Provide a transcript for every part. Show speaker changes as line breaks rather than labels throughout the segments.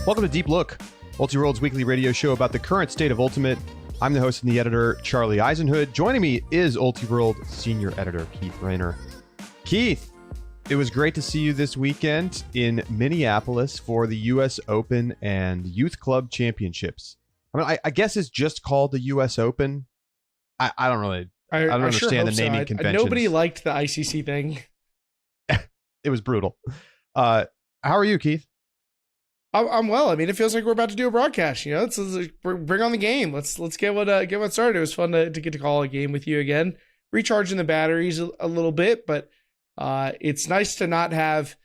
Welcome to Deep Look, Ultiworld's weekly radio show about the current state of Ultimate. I'm the host and the editor, Charlie Eisenhood. Joining me is Ultiworld senior editor, Keith Rayner. Keith, it was great to see you this weekend in Minneapolis for the U.S. Open and Youth Club Championships. I mean, I guess it's just called the U.S. Open. I don't really, I don't understand the naming conventions.
Nobody liked the ICC thing.
It was brutal. How are you, Keith?
I'm well. I mean, it feels like we're about to do a broadcast. You know, let's bring on the game. Let's get what started. It was fun to get to call a game with you again, recharging the batteries a little bit. But it's nice to not have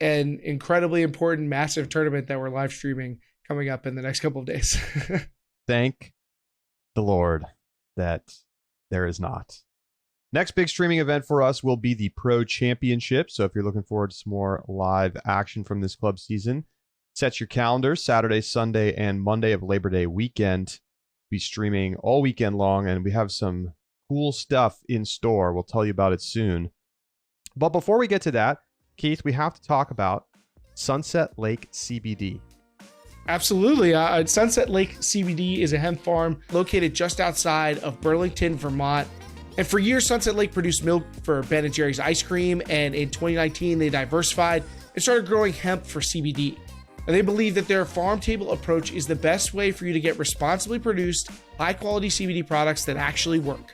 an incredibly important, massive tournament that we're live streaming coming up in the next couple of days.
Thank the Lord that there is not. Next big streaming event for us will be the Pro Championship. So if you're looking forward to some more live action from this club season, set your calendars. Saturday, Sunday, and Monday of Labor Day weekend. Be streaming all weekend long, and we have some cool stuff in store. We'll tell you about it soon. But before we get to that, Keith, we have to talk about Sunset Lake CBD.
Absolutely. Sunset Lake CBD is a hemp farm located just outside of Burlington, Vermont. And for years, Sunset Lake produced milk for Ben & Jerry's ice cream. And in 2019, they diversified and started growing hemp for CBD. And they believe that their farm table approach is the best way for you to get responsibly produced, high-quality CBD products that actually work.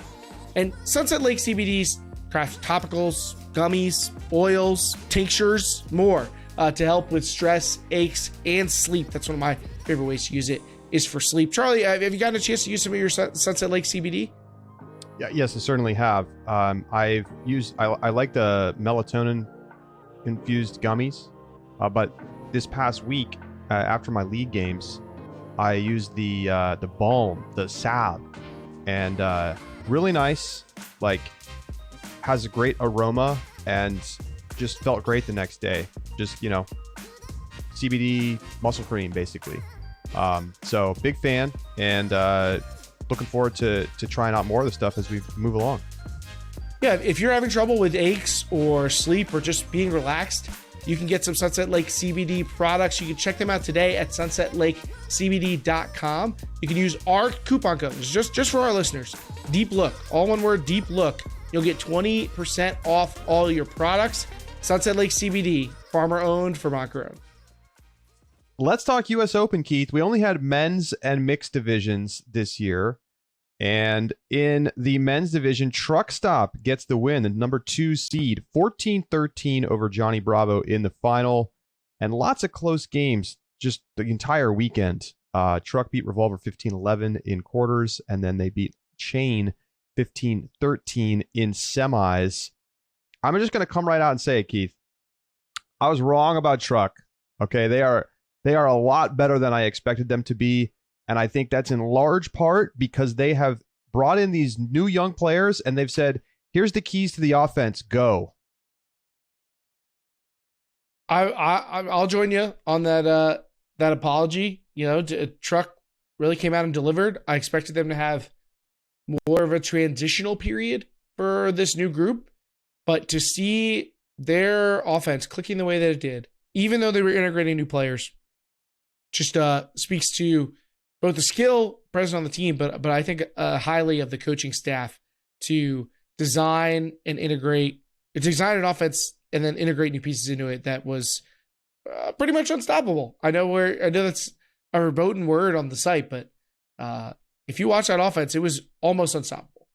And Sunset Lake CBD's craft topicals, gummies, oils, tinctures, more to help with stress, aches, and sleep. That's one of my favorite ways to use it is for sleep. Charlie, have you gotten a chance to use some of your Sunset Lake CBD?
Yeah, yes, I certainly have. I like the melatonin-infused gummies, but this past week, after my league games, I used the balm, the salve, and really nice. Like, has a great aroma and just felt great the next day. Just, you know, CBD muscle cream basically. So big fan, and looking forward to trying out more of the stuff as we move along.
Yeah, if you're having trouble with aches or sleep or just being relaxed, you can get some Sunset Lake CBD products. You can check them out today at sunsetlakecbd.com. You can use our coupon code, just for our listeners, Deep Look, all one word, Deep Look. You'll get 20% off all your products. Sunset Lake CBD, farmer owned, Vermont grown.
Let's talk U.S. Open, Keith. We only had men's and mixed divisions this year. And in the men's division, Truck Stop gets the win, the number 2 seed, 14-13 over Johnny Bravo in the final. And lots of close games just the entire weekend. Truck beat Revolver 15-11 in quarters, and then they beat Chain 15-13 in semis. I'm just going to come right out and say it, Keith. I was wrong about Truck. Okay, they are a lot better than I expected them to be. And I think that's in large part because they have brought in these new young players and they've said, here's the keys to the offense, go.
I'll join you on that apology. You know, Truck really came out and delivered. I expected them to have more of a transitional period for this new group, but to see their offense clicking the way that it did, even though they were integrating new players, just speaks to both the skill present on the team, but I think highly of the coaching staff to design an offense and then integrate new pieces into it that was pretty much unstoppable. I know that's a verboten word on the site, but if you watch that offense, it was almost unstoppable.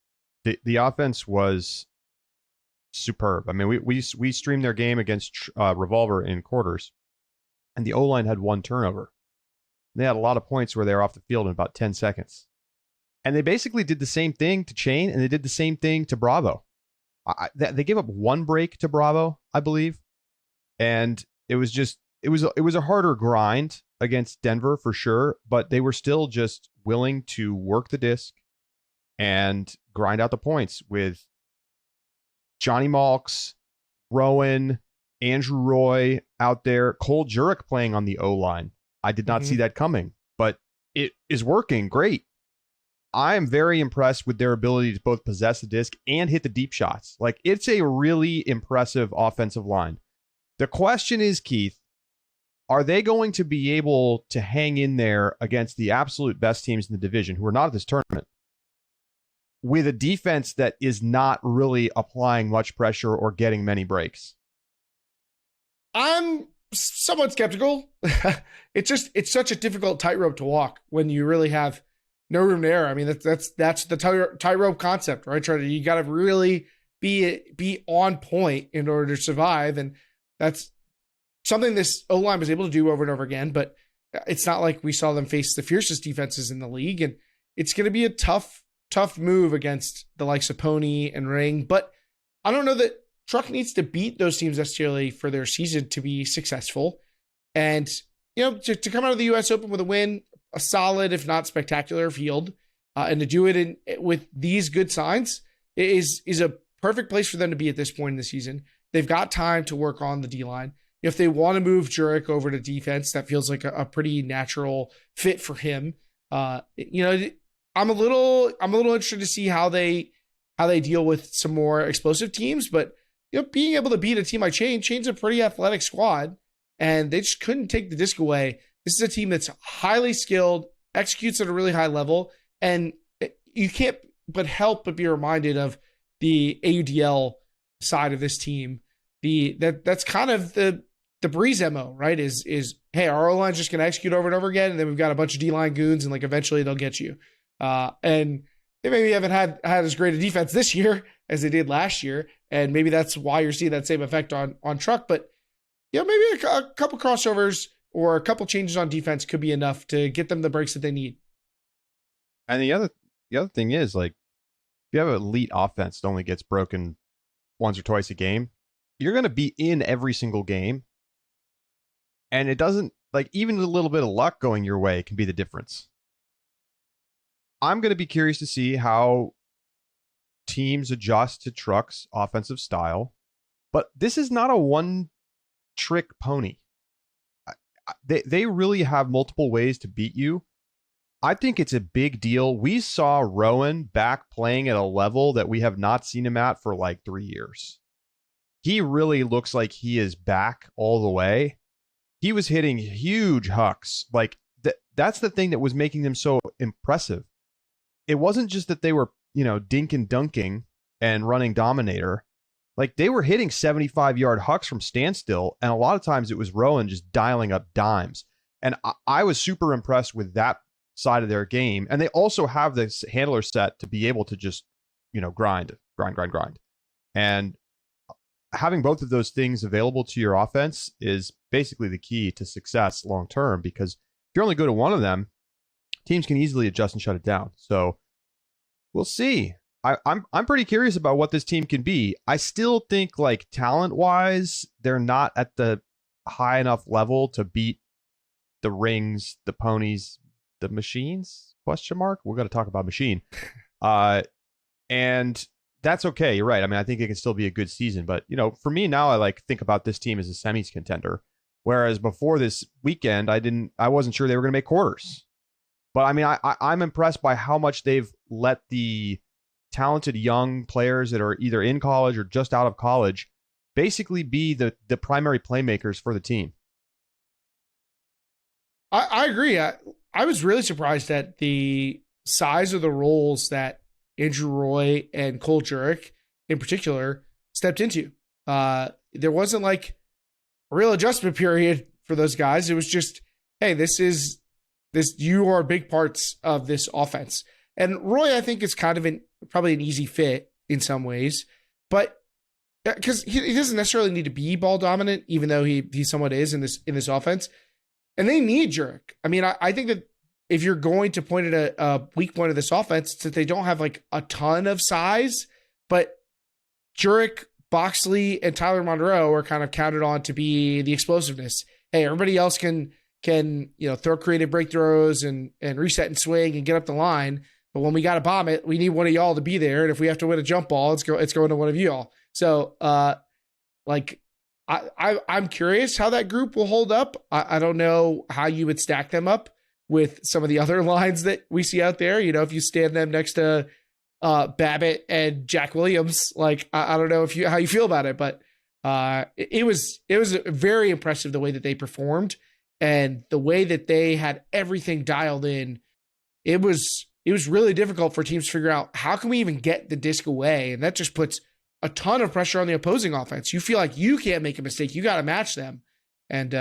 The offense was superb. I mean, we streamed their game against Revolver in quarters, and the O-line had 1 turnover. They had a lot of points where they were off the field in about 10 seconds. And they basically did the same thing to Chain, and they did the same thing to Bravo. They gave up 1 break to Bravo, I believe. And it was a harder grind against Denver for sure, but they were still just willing to work the disc and grind out the points with Johnny Malks, Rowan, Andrew Roy out there, Cole Jurek playing on the O-line. I did not see that coming, but it is working great. I am very impressed with their ability to both possess the disc and hit the deep shots. Like, it's a really impressive offensive line. The question is, Keith, are they going to be able to hang in there against the absolute best teams in the division who are not at this tournament with a defense that is not really applying much pressure or getting many breaks?
I'm somewhat skeptical. It's such a difficult tightrope to walk when you really have no room to error. I mean, that's the tightrope concept, right? You got to really be on point in order to survive, and that's something this O-line was able to do over and over again. But it's not like we saw them face the fiercest defenses in the league, and it's going to be a tough move against the likes of Pony and Ring. But I don't know that Truck needs to beat those teams necessarily for their season to be successful. And, to come out of the U.S. Open with a win, a solid, if not spectacular field, and to do it with these good signs is a perfect place for them to be at this point in the season. They've got time to work on the D-line. If they want to move Jurek over to defense, that feels like a pretty natural fit for him. I'm a little interested to see how they deal with some more explosive teams, but being able to beat a team like Chain's a pretty athletic squad, and they just couldn't take the disc away. This is a team that's highly skilled, executes at a really high level, and you can't but be reminded of the AUDL side of this team. That's kind of the Breeze MO, right? Is hey, our O-line's just going to execute over and over again, and then we've got a bunch of D-line goons, and eventually they'll get you. And they maybe haven't had as great a defense this year as they did last year, and maybe that's why you're seeing that same effect on Truck. But maybe a couple crossovers or a couple changes on defense could be enough to get them the breaks that they need.
And the other thing is, if you have an elite offense that only gets broken once or twice a game, you're going to be in every single game. And it doesn't, even a little bit of luck going your way can be the difference. I'm going to be curious to see how teams adjust to Truck's offensive style. But this is not a one-trick pony. They really have multiple ways to beat you. I think it's a big deal. We saw Rowan back playing at a level that we have not seen him at for 3 years. He really looks like he is back all the way. He was hitting huge hucks. That's the thing that was making them so impressive. It wasn't just that they were, dink and dunking and running Dominator. They were hitting 75-yard hucks from standstill, and a lot of times it was Rowan just dialing up dimes. And I was super impressed with that side of their game. And they also have this handler set to be able to just, grind. And having both of those things available to your offense is basically the key to success long term, because if you're only good at one of them, teams can easily adjust and shut it down. So we'll see. I'm pretty curious about what this team can be. I still think talent wise, they're not at the high enough level to beat the Rings, the Ponies, the Machines? ? We're going to talk about Machine. And that's okay. You're right. I mean, I think it can still be a good season, but for me now, I think about this team as a semis contender. Whereas before this weekend, I wasn't sure they were going to make quarters. But I mean, I'm impressed by how much they've let the talented young players that are either in college or just out of college basically be the primary playmakers for the team.
I agree. I was really surprised at the size of the roles that Andrew Roy and Cole Jurek in particular stepped into. There wasn't a real adjustment period for those guys. It was just, hey, you are big parts of this offense. And Roy, I think, is kind of probably an easy fit in some ways, but because he doesn't necessarily need to be ball dominant, even though he somewhat is in this offense. And they need Jurek. I mean, I think that if you're going to point at a weak point of this offense, it's that they don't have a ton of size, but Jurek, Boxley, and Tyler Monroe are kind of counted on to be the explosiveness. Hey, everybody else can throw creative break throws and reset and swing and get up the line. But when we got to bomb it, we need one of y'all to be there. And if we have to win a jump ball, it's going to one of y'all. So, I'm curious how that group will hold up. I don't know how you would stack them up with some of the other lines that we see out there. You know, if you stand them next to Babbitt and Jack Williams, like I don't know how you feel about it, but it was very impressive the way that they performed and the way that they had everything dialed in. It was really difficult for teams to figure out how can we even get the disc away, and that just puts a ton of pressure on the opposing offense. You feel like you can't make a mistake; you got to match them, and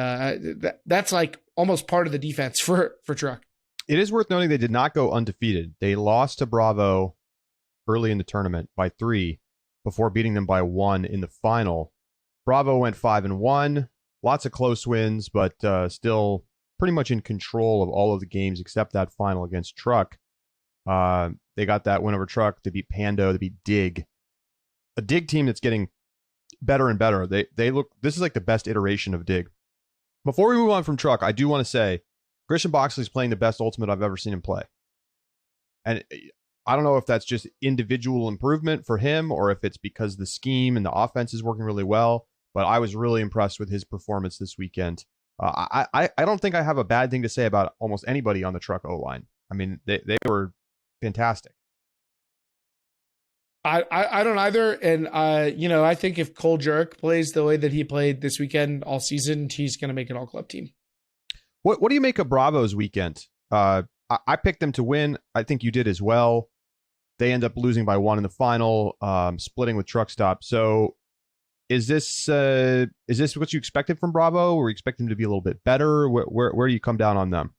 that's like almost part of the defense for Truck.
It is worth noting they did not go undefeated. They lost to Bravo early in the tournament by 3 before beating them by 1 in the final. Bravo went 5-1, lots of close wins, but still pretty much in control of all of the games except that final against Truck. They got that win over Truck. They beat Pando. They beat Dig. A Dig team that's getting better and better. They look. This is like the best iteration of Dig. Before we move on from Truck, I do want to say Christian Boxley's playing the best Ultimate I've ever seen him play. And I don't know if that's just individual improvement for him or if it's because the scheme and the offense is working really well, but I was really impressed with his performance this weekend. I don't think I have a bad thing to say about almost anybody on the Truck O-line. I mean, they were fantastic.
I don't either. And, I think if Cole Jurek plays the way that he played this weekend all season, he's going to make an all-club team.
What do you make of Bravo's weekend? I picked them to win. I think you did as well. They end up losing by 1 in the final, splitting with Truck Stop. So is this what you expected from Bravo? Or you expect them to be a little bit better? Where do you come down on them?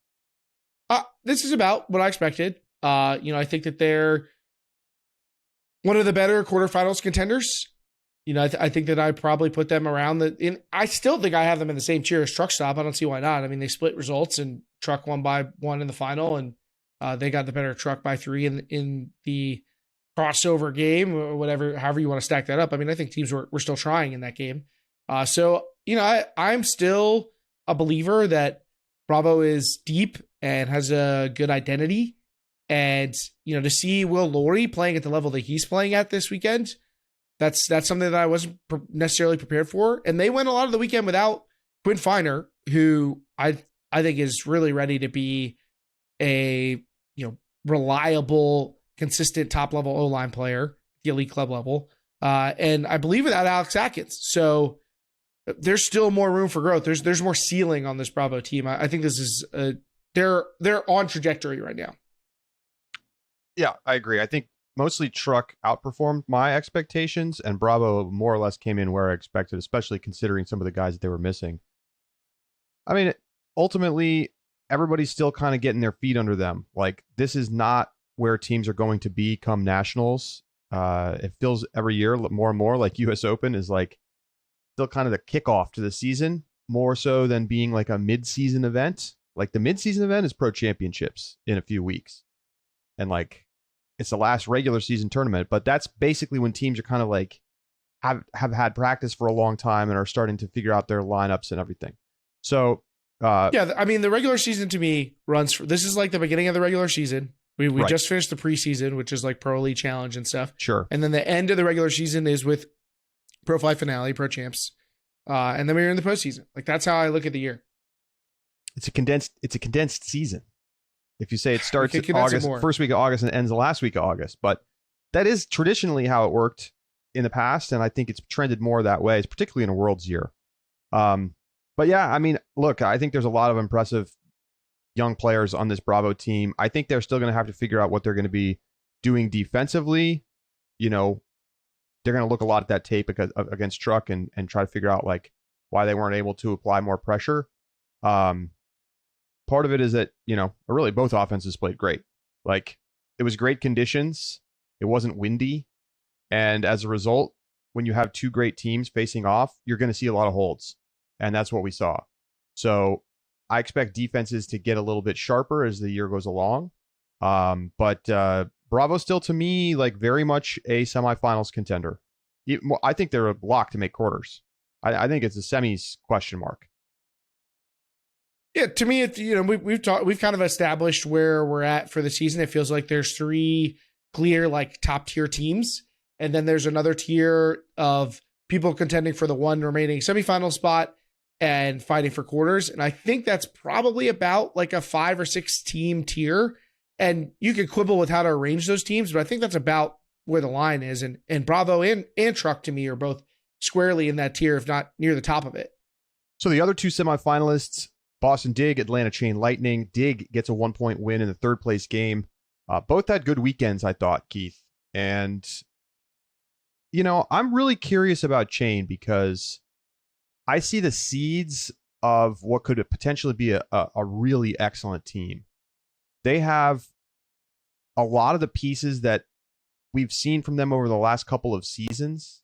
This is about what I expected. I think that they're one of the better quarterfinals contenders. I think that I probably put them around I still think I have them in the same tier as Truck Stop. I don't see why not. I mean, they split results and Truck won by 1 in the final, and they got the better Truck by 3 in the crossover game or whatever, however you want to stack that up. I mean, I think teams were still trying in that game. So I'm still a believer that Bravo is deep and has a good identity. And, to see Will Laurie playing at the level that he's playing at this weekend, that's something that I wasn't necessarily prepared for. And they went a lot of the weekend without Quinn Finer, who I think is really ready to be a, reliable, consistent top-level O-line player, the elite club level. And I believe without Alex Atkins. So there's still more room for growth. There's more ceiling on this Bravo team. I think this is they're on trajectory right now.
Yeah, I agree. I think mostly Truck outperformed my expectations, and Bravo more or less came in where I expected, especially considering some of the guys that they were missing. I mean, ultimately, everybody's still kind of getting their feet under them. Like, this is not where teams are going to be come nationals. It feels every year more and more like US Open is like still kind of the kickoff to the season, more so than being like a mid-season event. Like, the mid-season event is Pro Championships in a few weeks. And like, it's the last regular season tournament, but that's basically when teams are kind of like have had practice for a long time and are starting to figure out their lineups and everything. So
I mean, the regular season to me this is like the beginning of the regular season. We right. Just finished the preseason, which is like Pro Elite Challenge and stuff.
Sure.
And then the end of the regular season is with Pro Fight Finale, Pro Champs, and then we're in the postseason. Like, that's how I look at the year.
It's a condensed season. If you say it starts in August, first week of August, and ends the last week of August, but that is traditionally how it worked in the past, and I think it's trended more that way, particularly in a World's year. But yeah, I mean, look, I think there's a lot of impressive young players on this Bravo team. I think they're still going to have to figure out what they're going to be doing defensively. They're going to look a lot at that tape against Truck and try to figure out like why they weren't able to apply more pressure. Part of it is that, really both offenses played great. Like, it was great conditions. It wasn't windy. And as a result, when you have two great teams facing off, you're going to see a lot of holds. And that's what we saw. So I expect defenses to get a little bit sharper as the year goes along. But Bravo still, to me, like very much a semifinals contender. I think they're a lock to make quarters. I think it's a semis question mark.
Yeah, to me, we've kind of established where we're at for the season. It feels like there's 3 clear like top tier teams, and then there's another tier of people contending for the one remaining semifinal spot, and fighting for quarters. And I think that's probably about like a 5 or 6 team tier. And you could quibble with how to arrange those teams, but I think that's about where the line is. And Bravo and Truck to me are both squarely in that tier, if not near the top of it.
So the other two semifinalists, Boston Dig, Atlanta Chain Lightning. Dig gets a 1-point win in the third place game. Both had good weekends, I thought, Keith. And, I'm really curious about Chain because I see the seeds of what could potentially be a really excellent team. They have a lot of the pieces that we've seen from them over the last couple of seasons.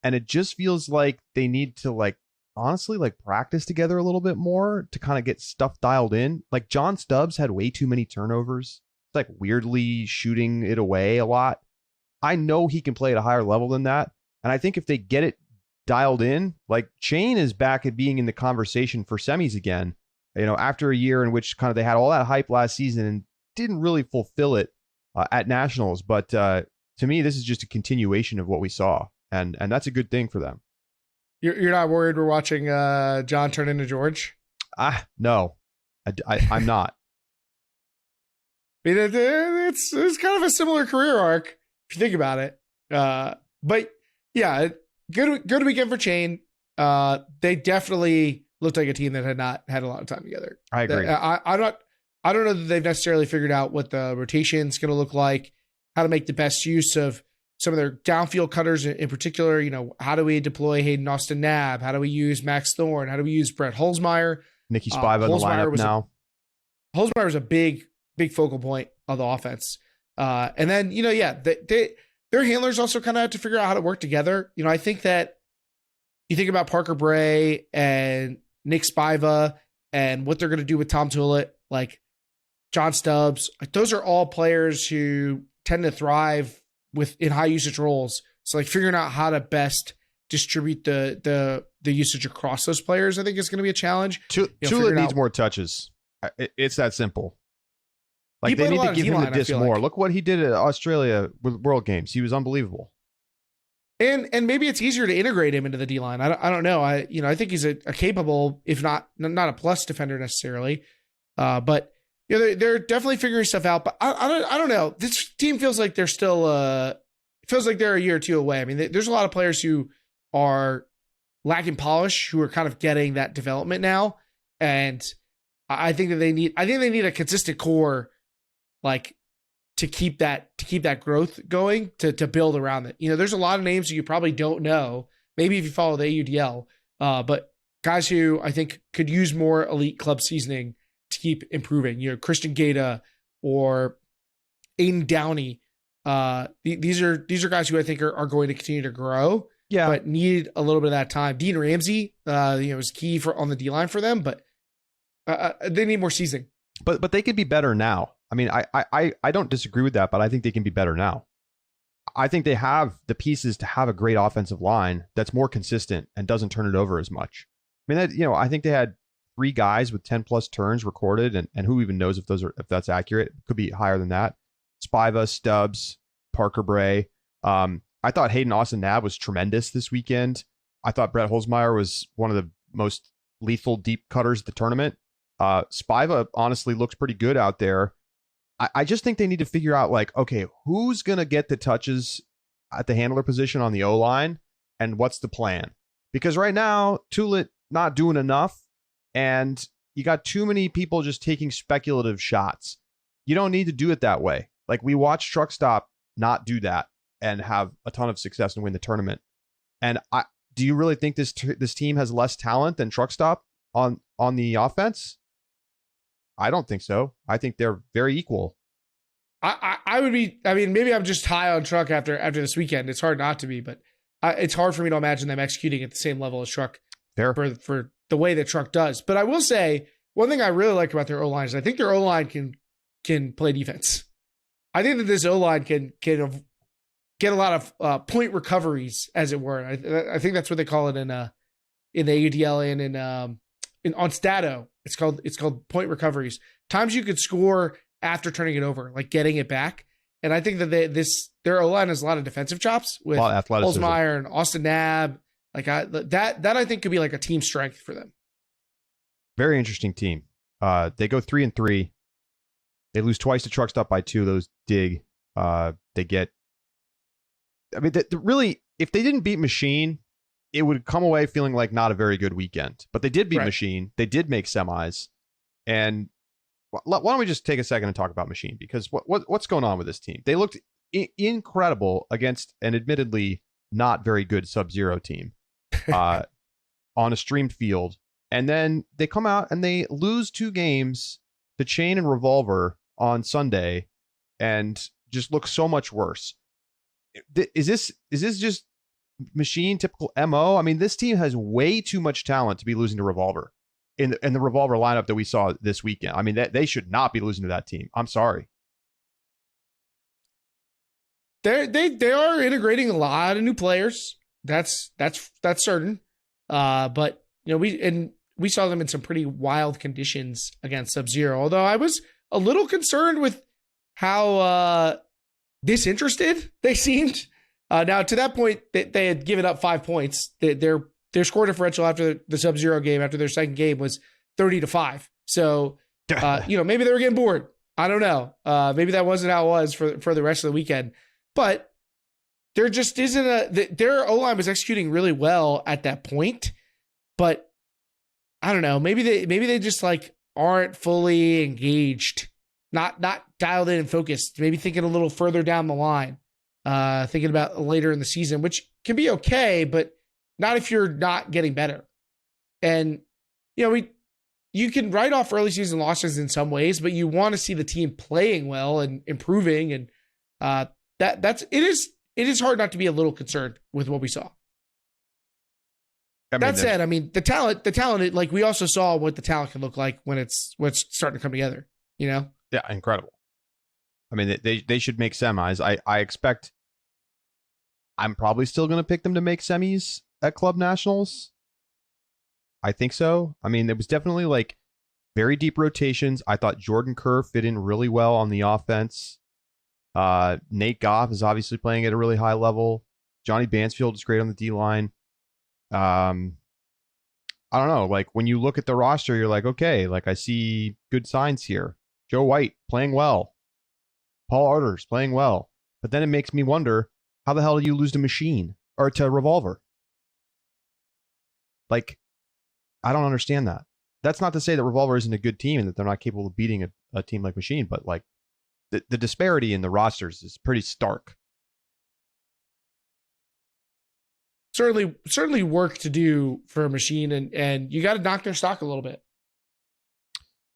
And it just feels like they need to honestly practice together a little bit more to kind of get stuff dialed in. Like John Stubbs had way too many turnovers. It's weirdly shooting it away a lot. I know he can play at a higher level than that. And I think if they get it dialed in, Chain is back at being in the conversation for semis again, after a year in which kind of they had all that hype last season and didn't really fulfill it at nationals. But to me, this is just a continuation of what we saw. And that's a good thing for them.
You're not worried we're watching John turn into George?
No, I'm not.
I mean, it's kind of a similar career arc if you think about it. But yeah, good weekend for Chain. They definitely looked like a team that had not had a lot of time together.
I agree.
I don't know that they've necessarily figured out what the rotation is going to look like, how to make the best use of some of their downfield cutters in particular. How do we deploy Hayden Austin Nab? How do we use Max Thorne? How do we use Brett Holzmeyer?
Nicky Spiva in the lineup now.
Holzmeyer was a big focal point of the offense. And then, their handlers also kind of have to figure out how to work together. I think that you think about Parker Bray and Nick Spiva and what they're going to do with Tom Tullett, John Stubbs. Those are all players who tend to thrive in high usage roles. So figuring out how to best distribute the usage across those players, I think is going to be a challenge.
Tullett needs more touches. It's that simple. They need to give him the disc more. Look what he did at Australia with World Games. He was unbelievable.
And maybe it's easier to integrate him into the D-line. I don't know. I think he's a capable, if not a plus defender necessarily. But they're definitely figuring stuff out. But I don't know. This team feels like they're still feels like they're a year or two away. I mean, there's a lot of players who are lacking polish, who are kind of getting that development now. And I think they need a consistent core, to keep that growth going, to build around it. There's a lot of names that you probably don't know, maybe if you follow the AUDL, but guys who I think could use more elite club seasoning to keep improving. Christian Gata or Aiden Downey. These are guys who I think are going to continue to grow, but need a little bit of that time. Dean Ramsey, is key on the D line for them, but they need more seasoning.
But they could be better now. I mean, I don't disagree with that, but I think they can be better now. I think they have the pieces to have a great offensive line that's more consistent and doesn't turn it over as much. I mean, I think they had 3 guys with 10 plus turns recorded, and who even knows if that's accurate. It could be higher than that. Spiva, Stubbs, Parker Bray. I thought Hayden Austin Nab was tremendous this weekend. I thought Brett Holzmeyer was one of the most lethal deep cutters at the tournament. Spiva honestly looks pretty good out there. I just think they need to figure out, okay, who's going to get the touches at the handler position on the O-line, and what's the plan? Because right now, Tullett not doing enough, and you got too many people just taking speculative shots. You don't need to do it that way. We watched Truck Stop not do that and have a ton of success and win the tournament. And do you really think this team has less talent than Truck Stop on the offense? I don't think so. I think they're very equal.
I would be. I mean, maybe I'm just high on Truck after this weekend. It's hard not to be, but it's hard for me to imagine them executing at the same level as Truck.
Fair.
For the way that Truck does. But I will say one thing I really like about their O-line is I think their O-line can play defense. I think that this O-line can get a lot of point recoveries, as it were. I think that's what they call it in the AUDL and on Stato. It's called point recoveries. Times you could score after turning it over, getting it back. And I think that their O-line has a lot of defensive chops with Holzmeyer and Austin Nab, Like that I think could be like a team strength for them.
Very interesting team. They go 3-3. They lose twice to Truck Stop by 2. Those dig. They get. I mean, really, if they didn't beat Machine, it would come away feeling like not a very good weekend. But they did beat Machine. They did make semis. And why don't we just take a second and talk about Machine? Because what's going on with this team? They looked incredible against an admittedly not very good Sub-Zero team on a streamed field. And then they come out and they lose 2 games to Chain and Revolver on Sunday and just look so much worse. Is this just Machine typical MO? I mean, this team has way too much talent to be losing to Revolver in the Revolver lineup that we saw this weekend. I mean, they should not be losing to that team. I'm sorry.
They are integrating a lot of new players. That's certain. But we saw them in some pretty wild conditions against Sub-Zero. Although I was a little concerned with how disinterested they seemed. Now to that point, they had given up 5 points. Their score differential after the Sub-Zero game, after their second game, was 30-5. So maybe they were getting bored. I don't know. Maybe that wasn't how it was for the rest of the weekend. But there just isn't their O-line was executing really well at that point. But I don't know. Maybe they just like aren't fully engaged, not dialed in and focused. Maybe thinking a little further down the line, thinking about later in the season, which can be okay, but not if you're not getting better. And you can write off early season losses in some ways, but you want to see the team playing well and improving, and it is hard not to be a little concerned with what we saw. That said, I mean, the talent, like we also saw what the talent can look like when it's starting to come together, Yeah,
incredible. I mean, they should make semis. I expect I'm probably still going to pick them to make semis at Club Nationals. I think so. I mean, it was definitely like very deep rotations. I thought Jordan Kerr fit in really well on the offense. Nate Goff is obviously playing at a really high level. Johnny Bansfield is great on the D-line. I don't know. Like when you look at the roster, you're like, okay, like I see good signs here. Joe White playing well. Paul Arter's playing well. But then it makes me wonder, how the hell do you lose to Machine or to Revolver? Like, I don't understand that. That's not to say that Revolver isn't a good team and that they're not capable of beating a team like Machine, but like the disparity in the rosters is pretty stark.
Certainly work to do for a Machine, and you got to knock their stock a little bit.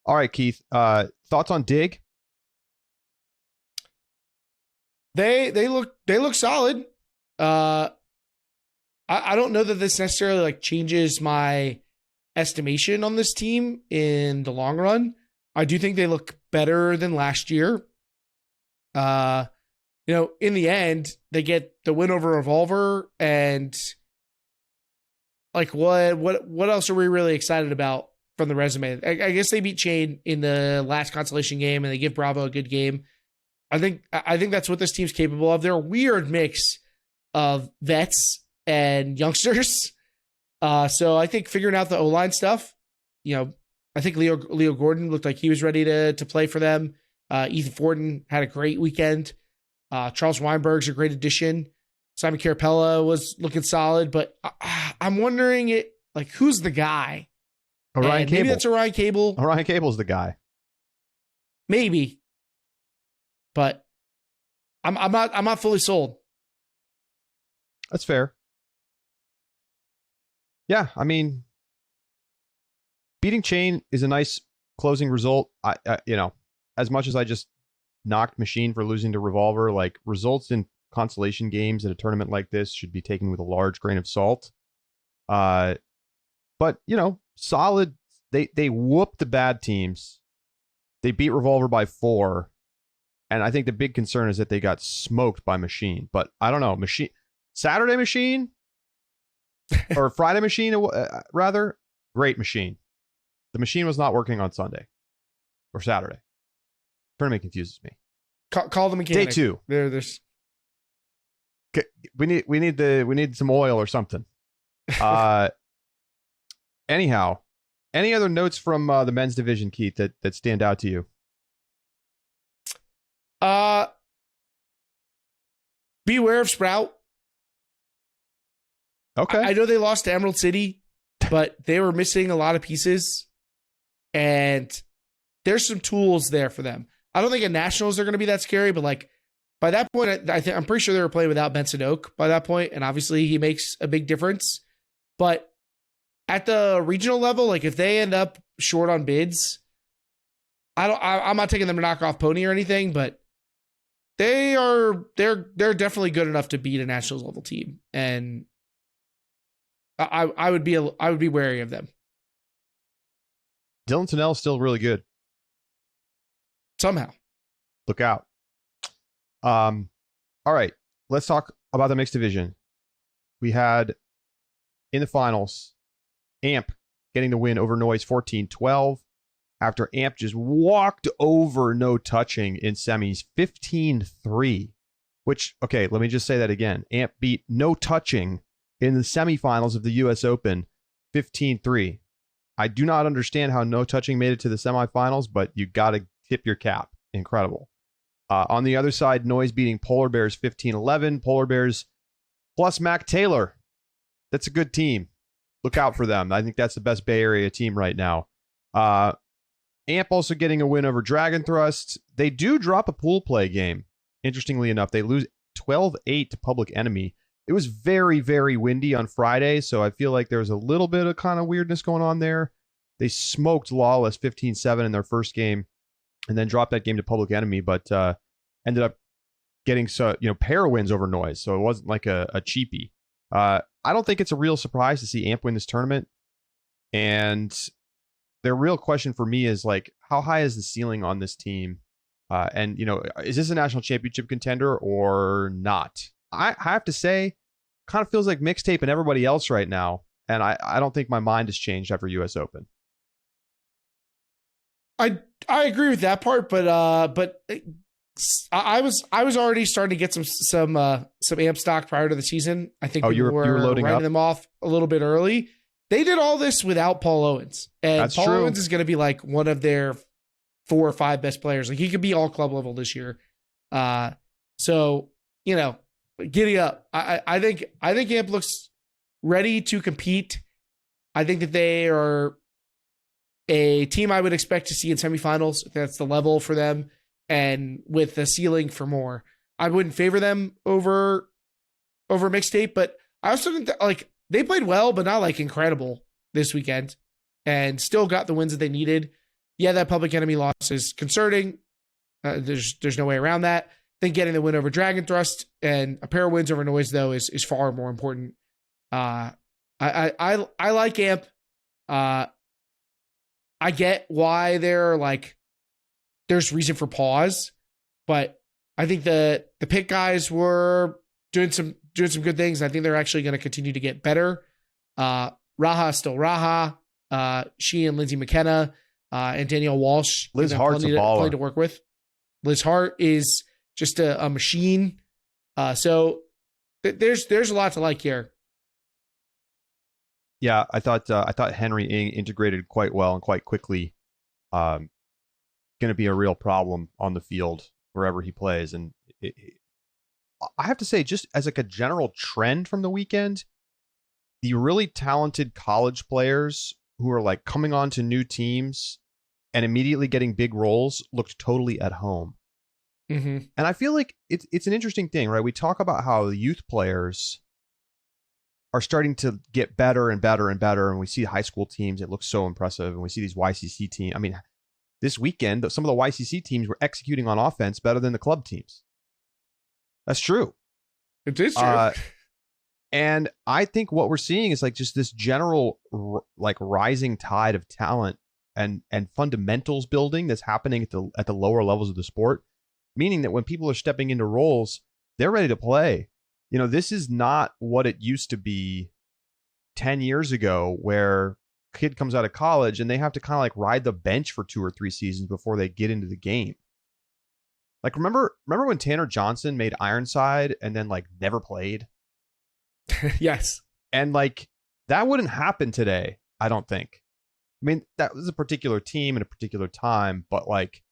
All right, Keith. Thoughts on Dig?
They look solid. I don't know that this necessarily like changes my estimation on this team in the long run. I do think they look better than last year. In the end, they get the win over Revolver, and like what else are we really excited about from the resume? I guess they beat Chain in the last consolation game, and they give Bravo a good game. I think that's what this team's capable of. They're a weird mix of vets and youngsters. So I think figuring out the O-line stuff, I think Leo Gordon looked like he was ready to play for them. Ethan Forden had a great weekend. Charles Weinberg's a great addition. Simon Carapella was looking solid, but I'm wondering who's the guy?
Orion Cable.
Maybe that's Orion Cable.
Orion Cable's the guy.
Maybe. But I'm not fully sold.
That's fair. Yeah, I mean, beating Chain is a nice closing result. I as much as I just knocked Machine for losing to Revolver, like results in consolation games at a tournament like this should be taken with a large grain of salt. But solid. They whooped the bad teams. They beat Revolver by 4. And I think the big concern is that they got smoked by Machine. But I don't know. Saturday Machine or Friday Machine, rather. Great Machine. The Machine was not working on Sunday or Saturday. Tournament confuses me.
Call the mechanic.
Day 2.
There's.
We need some oil or something. Uh, anyhow, any other notes from the men's division, Keith, that stand out to you?
Beware of Sprout.
Okay.
I know they lost to Emerald City, but they were missing a lot of pieces, and there's some tools there for them. I don't think at Nationals they're going to be that scary, but like by that point, I'm pretty sure they were playing without Benson Oak by that point, and obviously he makes a big difference. But at the regional level, like if they end up short on bids, I'm not taking them to knock off Pony or anything, but they're definitely good enough to beat a Nationals level team, and I would be wary of them.
Dylan Tennell's still really good.
Somehow.
Look out. All right. Let's talk about the mixed division. We had in the finals, AMP getting the win over Noise 14-12 after AMP just walked over no touching in semis 15-3, which, okay, let me just say that again. AMP beat no touching in the semifinals of the U.S. Open 15-3. I do not understand how no touching made it to the semifinals, but you got to tip your cap. Incredible. On the other side, Noise beating Polar Bears 15-11. Polar Bears plus Mac Taylor. That's a good team. Look out for them. I think that's the best Bay Area team right now. AMP also getting a win over Dragon Thrust. They do drop a pool play game. Interestingly enough, they lose 12-8 to Public Enemy. It was very, very windy on Friday, so I feel like there was a little bit of kind of weirdness going on there. They smoked Lawless 15-7 in their first game and then dropped that game to Public Enemy, but ended up getting pair wins over Noise, so it wasn't like a cheapie. I don't think it's a real surprise to see AMP win this tournament, and the real question for me is like, how high is the ceiling on this team? And is this a national championship contender or not? I have to say, kind of feels like Mixtape and everybody else right now, and I don't think my mind has changed after U.S. Open.
I agree with that part, but I was already starting to get some AMP stock prior to the season. I think
you were loading
writing
up
them off a little bit early. They did all this without Paul Owens, and
That's
Paul
true.
Owens is going to be like one of their 4 or 5 best players. Like he could be all club level this year. So giddy up. I think AMP looks ready to compete. I think that they are a team I would expect to see in semifinals. That's the level for them, and with the ceiling for more. I wouldn't favor them over Mixtape, but I also think that like they played well, but not like incredible this weekend, and still got the wins that they needed. Yeah, that Public Enemy loss is concerning. There's no way around that. I think getting the win over Dragon Thrust and a pair of wins over Noise though is far more important. I like AMP. I get why there's reason for pause, but I think the pick guys were doing some good things. I think they're actually going to continue to get better. Raha is still Raha. She and Lindsay McKenna and Danielle Walsh.
Liz Hart's a baller.
Plenty to work with. Liz Hart is just a machine. So there's a lot to like here.
Yeah, I thought Henry integrated quite well and quite quickly. Going to be a real problem on the field wherever he plays, and I have to say, just as like a general trend from the weekend, the really talented college players who are like coming on to new teams and immediately getting big roles looked totally at home.
Mm-hmm.
And I feel like it's an interesting thing, right? We talk about how the youth players are starting to get better and better and better, and we see high school teams, it looks so impressive, and we see these YCC teams. I mean, this weekend, some of the YCC teams were executing on offense better than the club teams. That's true.
It is true.
And I think what we're seeing is like just this general like rising tide of talent and fundamentals building that's happening at the lower levels of the sport, meaning that when people are stepping into roles, they're ready to play. This is not what it used to be 10 years ago, where a kid comes out of college and they have to kind of like ride the bench for 2 or 3 seasons before they get into the game. Like, remember when Tanner Johnson made Ironside and then like never played?
Yes.
And like That wouldn't happen today, I don't think. I mean, that was a particular team and a particular time, but like,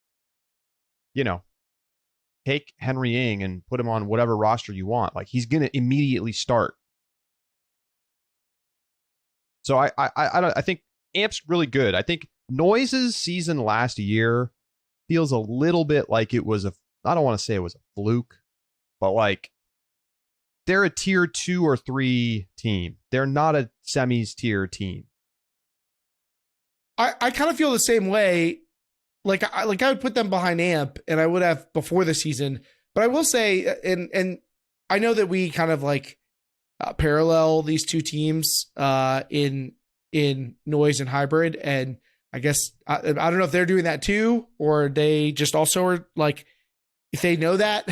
take Henry Ing and put him on whatever roster you want. Like, he's going to immediately start. So I think Amp's really good. I think Noise's season last year feels a little bit like it was I don't want to say it was a fluke, but like, they're a tier 2 or 3 team. They're not a semis tier team.
I kind of feel the same way. Like I would put them behind Amp, and I would have before the season. But I will say, and I know that we kind of like parallel these two teams in Noise and Hybrid, and I guess I don't know if they're doing that too, or they just also are like, if they know that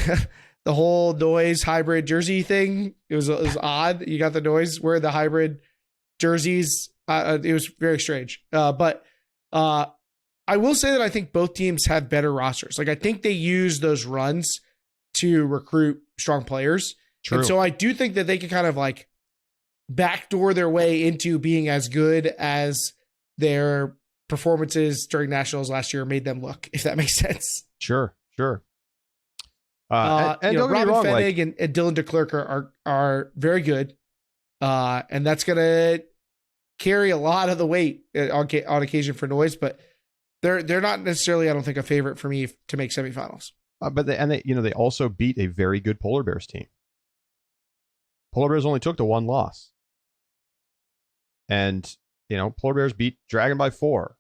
the whole Noise Hybrid jersey thing, it was odd. You got the Noise wear the Hybrid jerseys. It was very strange. But I will say that I think both teams have better rosters. Like, I think they use those runs to recruit strong players.
True.
And so I do think that they can kind of like backdoor their way into being as good as their performances during nationals last year made them look, if that makes sense.
Sure. And don't get me wrong,
Fenig and Dylan DeClerc are very good. And that's going to carry a lot of the weight on occasion for Noise, but they're not necessarily, I don't think, a favorite for me to make semifinals.
But they also beat a very good Polar Bears team. Polar Bears only took the 1 loss. And, Polar Bears beat Dragon by 4,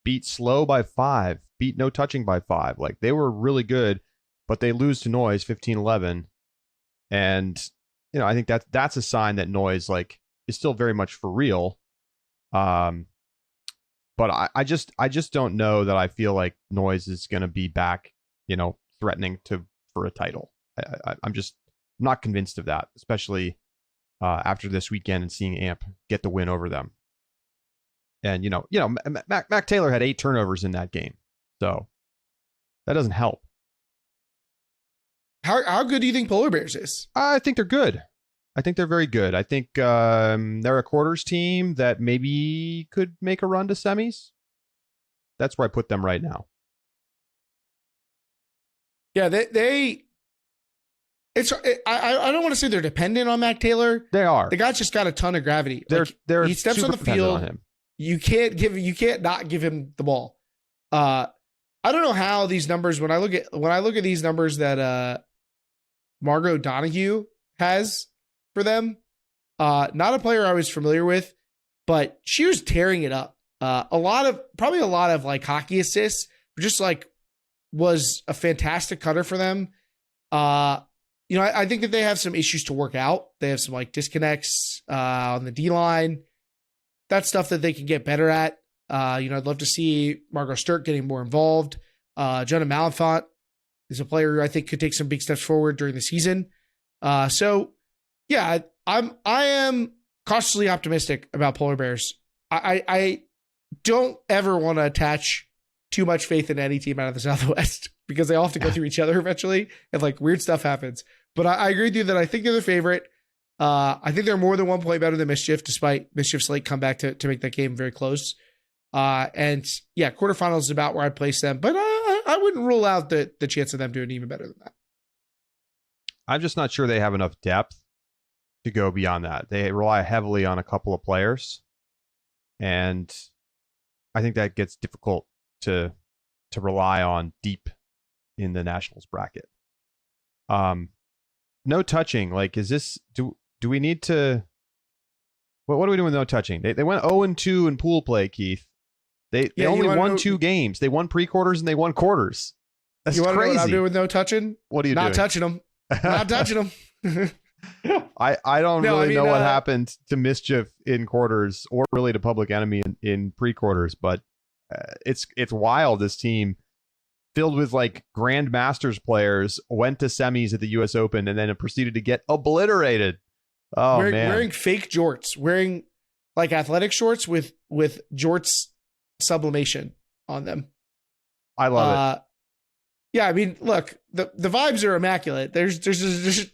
beat Slow by 5, beat No Touching by 5. Like, they were really good, but they lose to Noise 15-11. And, I think that's a sign that Noise, like, is still very much for real. But I just don't know that I feel like Noise is going to be back, threatening for a title. I'm just not convinced of that, especially after this weekend and seeing Amp get the win over them. And Mac Taylor had 8 turnovers in that game, so that doesn't help.
How good do you think Polar Bears is?
I think they're good. I think they're very good. I think they're a quarters team that maybe could make a run to semis. That's where I put them right now. Yeah,
I don't want to say they're dependent on Mac Taylor.
They are.
The guy's just got a ton of gravity.
They're
he steps on the field. On him. You can't not give him the ball. I don't know how these numbers. When I look at these numbers that Margot Donahue has for them, not a player I was familiar with, but she was tearing it up. A lot of like hockey assists, just like was a fantastic cutter for them. I think that they have some issues to work out. They have some like disconnects on the D line. That's stuff that they can get better at. I'd love to see Margot Sturck getting more involved. Jenna Malenfant is a player who I think could take some big steps forward during the season. So yeah, I am cautiously optimistic about Polar Bears. I don't ever want to attach too much faith in any team out of the Southwest because they all have to go through each other eventually and like weird stuff happens. But I agree with you that I think they're the favorite. I think they're more than 1 point better than Mischief, despite Mischief's late comeback to make that game very close. And yeah, quarterfinals is about where I place them, but I wouldn't rule out the chance of them doing even better than that.
I'm just not sure they have enough depth to go beyond that. They rely heavily on a couple of players, and I think that gets difficult to rely on deep in the Nationals bracket. No touching. Like, is this do we need to? What are we doing with no touching? They went 0-2 in pool play, Keith. They only won 2 games. They won pre-quarters and they won quarters. That's crazy. Know what I'm
doing with no touching?
What are you doing?
Not touching them. Not touching them.
I don't really know what happened to Mischief in quarters or really to Public Enemy in pre-quarters, but it's wild. This team filled with like Grandmasters players went to semis at the U.S. Open and then it proceeded to get obliterated. Oh, man.
Wearing fake jorts, wearing like athletic shorts with jorts sublimation on them.
I love it.
Yeah, I mean, look, the vibes are immaculate. There's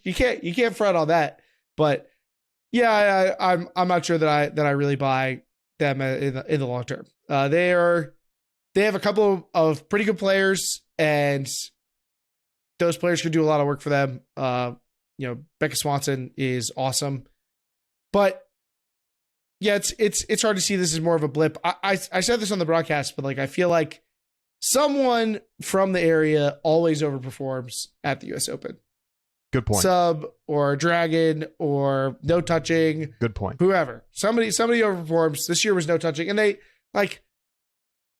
you can't front on that. But Yeah, I'm not sure that I really buy them in the long term. They have a couple of pretty good players, and those players could do a lot of work for them. Becca Swanson is awesome, but yeah, it's hard to see this as more of a blip. I said this on the broadcast, but like I feel like someone from the area always overperforms at the U.S. Open.
Good point.
Sub or Dragon or no touching.
Good point.
Whoever. Somebody overperforms. This year was no touching. And they like,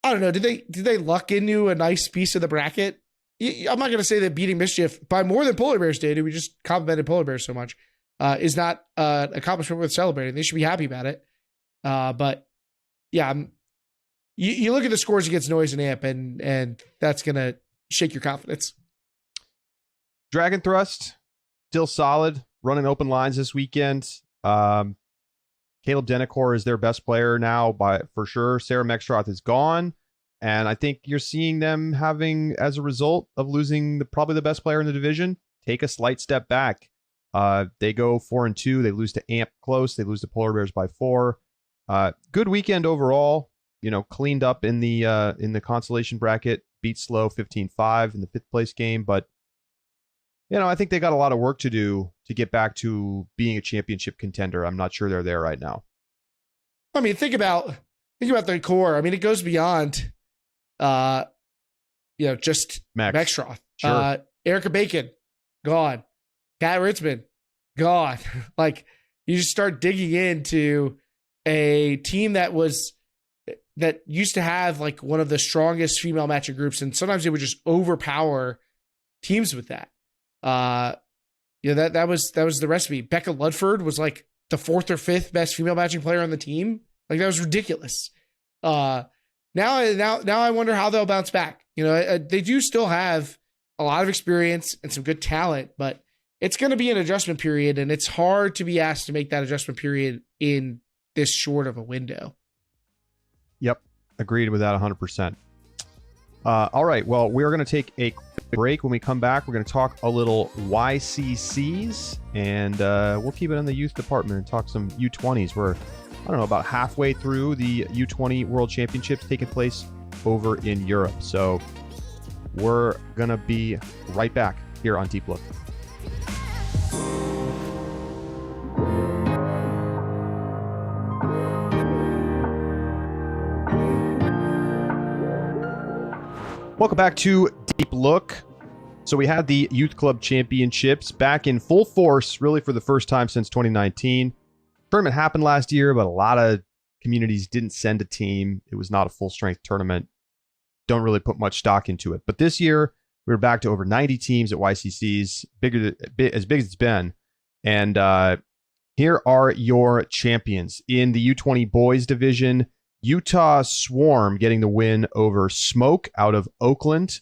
I don't know, did they luck into a nice piece of the bracket? I'm not gonna say that beating Mischief by more than Polar Bears did, we just complimented Polar Bears so much, is not an accomplishment worth celebrating. They should be happy about it. But yeah, you look at the scores against Noise and Amp, and that's gonna shake your confidence.
Dragon Thrust, still solid, running open lines this weekend. Caleb Denacor is their best player now for sure. Sarah Mextroth is gone, and I think you're seeing them having, as a result of losing probably the best player in the division, take a slight step back. They go 4-2. They lose to Amp close. They lose to Polar Bears by 4. Good weekend overall. Cleaned up in the consolation bracket. Beat Slow 15-5 in the 5th place game, but I think they got a lot of work to do to get back to being a championship contender. I'm not sure they're there right now.
I mean, think about the core. I mean, it goes beyond, just Mextroth.
Sure.
Erica Bacon, gone. Kat Ritzman, gone. Like, you just start digging into a team that used to have like one of the strongest female matching groups, and sometimes they would just overpower teams with that. That was the recipe. Becca Ludford was like the 4th or 5th best female matching player on the team. Like, that was ridiculous. Now I wonder how they'll bounce back. They do still have a lot of experience and some good talent, but it's going to be an adjustment period, and it's hard to be asked to make that adjustment period in this short of a window. Yep.
Agreed with that 100%. All right. Well, we're going to take a quick break. When we come back, we're going to talk a little YCCs, and we'll keep it in the youth department and talk some U20s. We're, about halfway through the U20 World Championships taking place over in Europe. So we're going to be right back here on Deep Look. Welcome back to Deep Look. So we had the Youth Club Championships back in full force, really for the first time since 2019. Tournament happened last year, but a lot of communities didn't send a team. It was not a full-strength tournament. Don't really put much stock into it. But this year, we're back to over 90 teams at YCCs, as big as it's been. And here are your champions. In the U20 boys division, Utah Swarm getting the win over Smoke out of Oakland.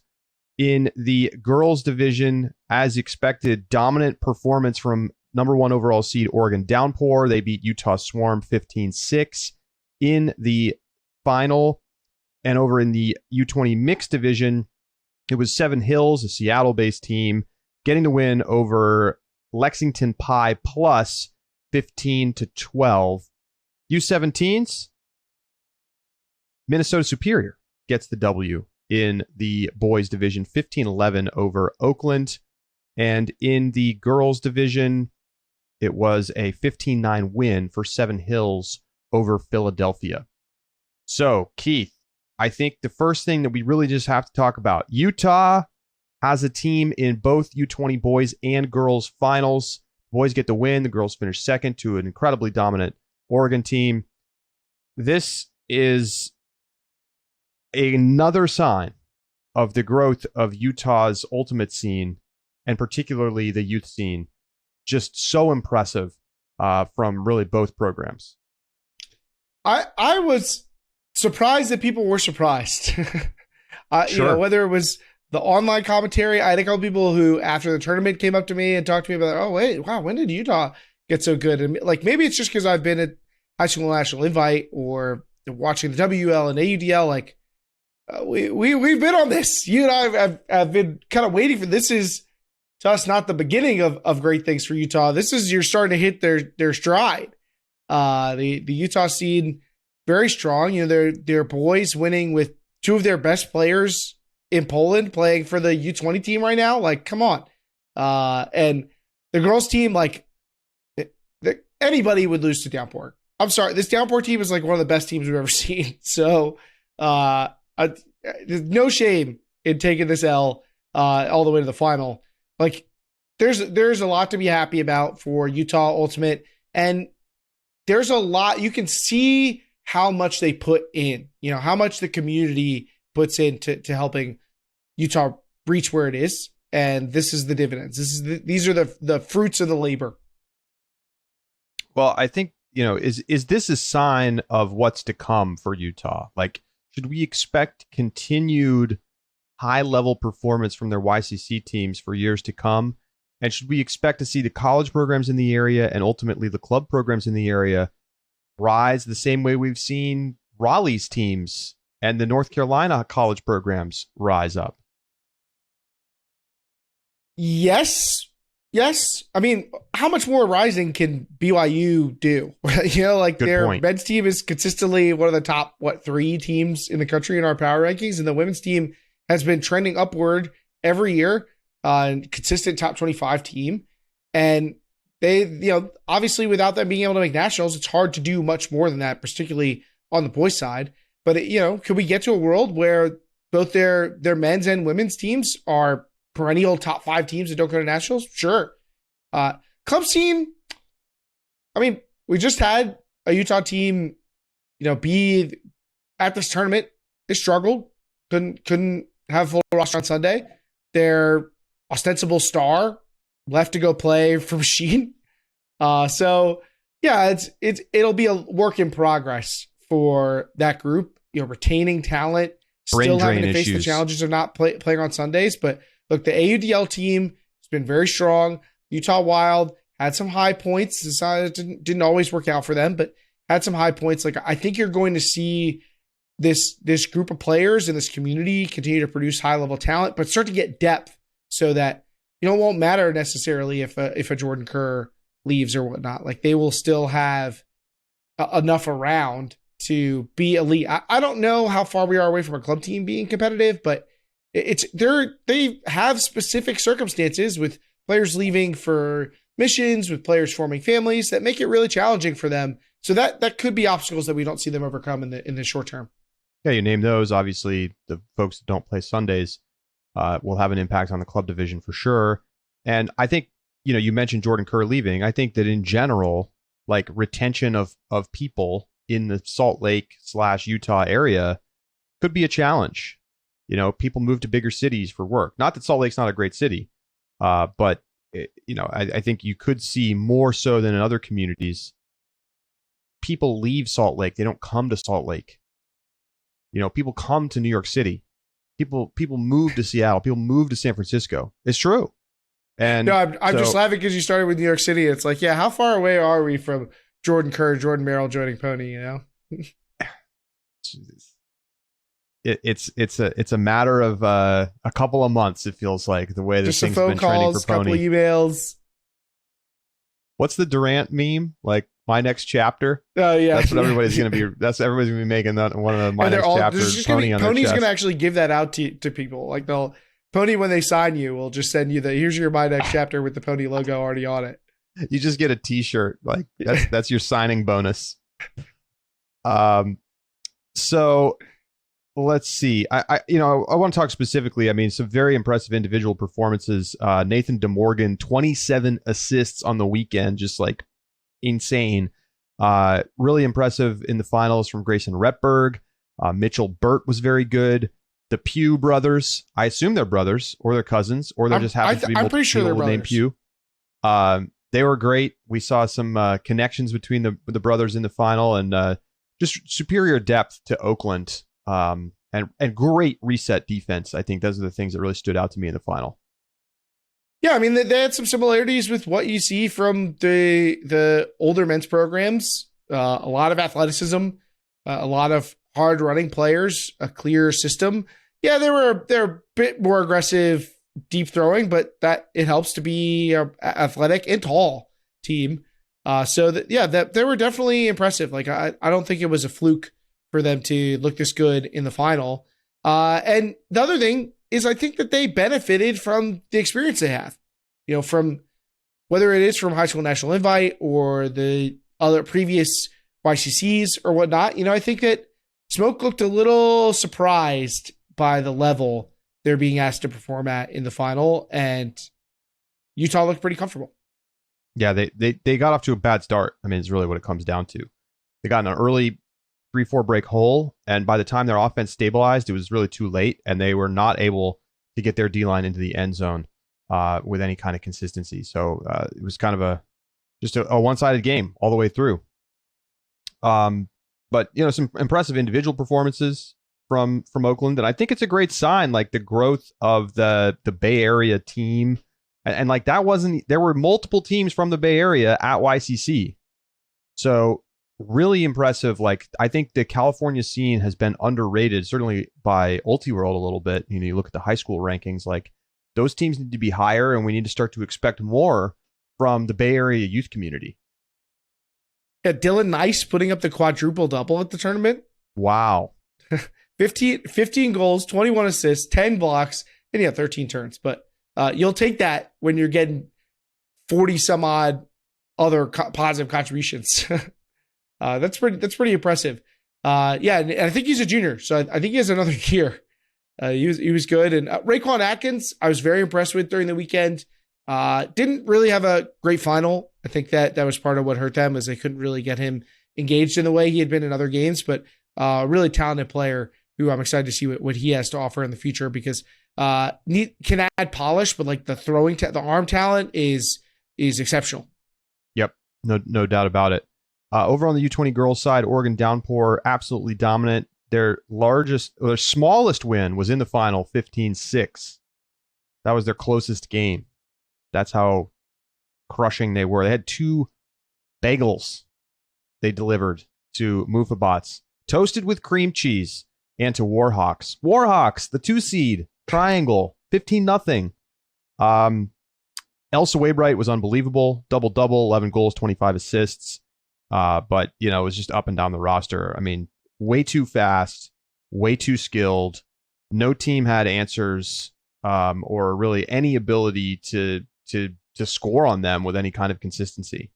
In the girls division, as expected, dominant performance from number 1 overall seed Oregon Downpour. They beat Utah Swarm 15-6 in the final. And over in the U20 mixed division, it was Seven Hills, a Seattle-based team, getting the win over Lexington Pie Plus 15-12. U17s, Minnesota Superior gets the W in the boys division, 15-11 over Oakland. And in the girls division, it was a 15-9 win for Seven Hills over Philadelphia. So, Keith, I think the first thing that we really just have to talk about, Utah has a team in both U20 boys and girls finals. Boys get the win. The girls finish second to an incredibly dominant Oregon team. This is another sign of the growth of Utah's ultimate scene, and particularly the youth scene. Just so impressive from really both programs.
I was surprised that people were surprised.
Sure.
Whether it was the online commentary, I had a couple people who, after the tournament, came up to me and talked to me about, oh, wait, wow, when did Utah get so good? And like, maybe it's just because I've been at High School National Invite or watching the WL and AUDL. Like, we've been on this. You and I have been kind of waiting for this. to us not the beginning of great things for Utah. This is you're starting to hit their stride. The Utah scene very strong. You know, their boys winning with two of their best players in Poland playing for the U20 team right now. Like, come on. And the girls team, like, anybody would lose to Downpour. I'm sorry, this Downpour team is like one of the best teams we've ever seen. So there's no shame in taking this L all the way to the final. Like, there's a lot to be happy about for Utah Ultimate, and there's a lot you can see how much they put in. You know, how much the community puts into helping Utah reach where it is, and this is the dividends. These are the fruits of the labor.
Well, I think, you know, is this a sign of what's to come for Utah? Like, should we expect continued high-level performance from their YCC teams for years to come? And should we expect to see the college programs in the area and ultimately the club programs in the area rise the same way we've seen Raleigh's teams and the North Carolina college programs rise up?
Yes. I mean, how much more rising can BYU do? You know, like, their men's team is consistently one of the top, 3 teams in the country in our power rankings. And the women's team has been trending upward every year, consistent top 25 team. And they, you know, obviously without them being able to make nationals, it's hard to do much more than that, particularly on the boys' side. But, you know, could we get to a world where both their men's and women's teams are perennial top 5 teams that don't go to nationals? Sure. Club scene, I mean, we just had a Utah team, you know, be at this tournament. They struggled, couldn't have a full roster on Sunday. Their ostensible star left to go play for Machine. So yeah, it'll be a work in progress for that group. You know, retaining talent, still having to face the challenges of not playing on Sundays. But look, the AUDL team has been very strong. Utah Wild had some high points. It didn't always work out for them, but had some high points. Like, I think you're going to see this group of players in this community continue to produce high level talent, but start to get depth so that, you know, it won't matter necessarily if a Jordan Kerr leaves or whatnot. Like, they will still have enough around to be elite. I don't know how far we are away from a club team being competitive, but they have specific circumstances with players leaving for missions, with players forming families, that make it really challenging for them. So that could be obstacles that we don't see them overcome in the short term.
Yeah, you name those. Obviously, the folks that don't play Sundays will have an impact on the club division for sure. And I think, you know, you mentioned Jordan Kerr leaving. I think that in general, like, retention of people in the Salt Lake / Utah area could be a challenge. You know, people move to bigger cities for work. Not that Salt Lake's not a great city, but you know, I think you could see more so than in other communities. People leave Salt Lake; they don't come to Salt Lake. You know, people come to New York City. People move to Seattle. People move to San Francisco. It's true. And
no, I'm just laughing because you started with New York City. It's like, yeah, how far away are we from Jordan Kerr, Jordan Merrill joining Pony? You know, it's a matter of a couple of months. It feels like the way this thing's been trending for Pony. Couple of emails.
What's the Durant meme? Like, my next chapter.
Oh yeah,
that's what everybody's gonna be. That's everybody's gonna be making that one of the my next chapters.
Pony's gonna actually give that out to people. Like, Pony, when they sign you, will just send you here's your my next chapter with the Pony logo already on it.
You just get a T-shirt. Like, that's your signing bonus. So let's see. I want to talk specifically. I mean, some very impressive individual performances. Nathan DeMorgan, 27 assists on the weekend, just like insane. Really impressive in the finals from Grayson Retberg. Mitchell Burt was very good. The Pugh brothers, I assume they're brothers or they're cousins, or they're just happen to be multiple people named Pugh. They were great. We saw some connections between the brothers in the final, and just superior depth to Oakland, and great reset defense. I think those are the things that really stood out to me in the final.
Yeah, I mean, they had some similarities with what you see from the older men's programs. A lot of athleticism, a lot of hard running players, a clear system. Yeah, they're a bit more aggressive deep throwing, but that it helps to be a athletic and tall team. That they were definitely impressive. Like I don't think it was a fluke for them to look this good in the final. And the other thing is I think that they benefited from the experience they have, from whether it is from high school national invite or the other previous YCCs or whatnot. I think that Smoke looked a little surprised by the level they're being asked to perform at in the final, and Utah looked pretty comfortable.
Yeah, they got off to a bad start. I mean, it's really what it comes down to. They got in an early 3-4 break hole, and by the time their offense stabilized, it was really too late, and they were not able to get their D-line into the end zone with any kind of consistency. So it was kind of just a one-sided game all the way through. But some impressive individual performances from Oakland, and I think it's a great sign, like the growth of the Bay Area team, and like there were multiple teams from the Bay Area at YCC, so really impressive. Like I think the California scene has been underrated, certainly by Ultiworld a little bit. You look at the high school rankings, like those teams need to be higher, and we need to start to expect more from the Bay Area youth community.
Yeah, Dylan Nice putting up the quadruple double at the tournament.
Wow.
15 goals, 21 assists, 10 blocks, and 13 turns. But you'll take that when you're getting 40 some odd other positive contributions. That's pretty impressive. And I think he's a junior, so I think he has another year. He was good. And Raekwon Atkins, I was very impressed with during the weekend. Didn't really have a great final. I think that was part of what hurt them, is they couldn't really get him engaged in the way he had been in other games. But really talented player who I'm excited to see what he has to offer in the future, because can add polish, but like the throwing, the arm talent is exceptional.
Yep, no doubt about it. Over on the U20 girls side, Oregon Downpour absolutely dominant. Their smallest win was in the final, 15-6. That was their closest game. That's how crushing they were. They had 2 bagels they delivered to Mufabots, toasted with cream cheese, and to Warhawks. Warhawks, the 2 seed, triangle, 15-0. Elsa Waybright was unbelievable. Double-double, 11 goals, 25 assists. But, it was just up and down the roster. I mean, way too fast, way too skilled. No team had answers or really any ability to score on them with any kind of consistency.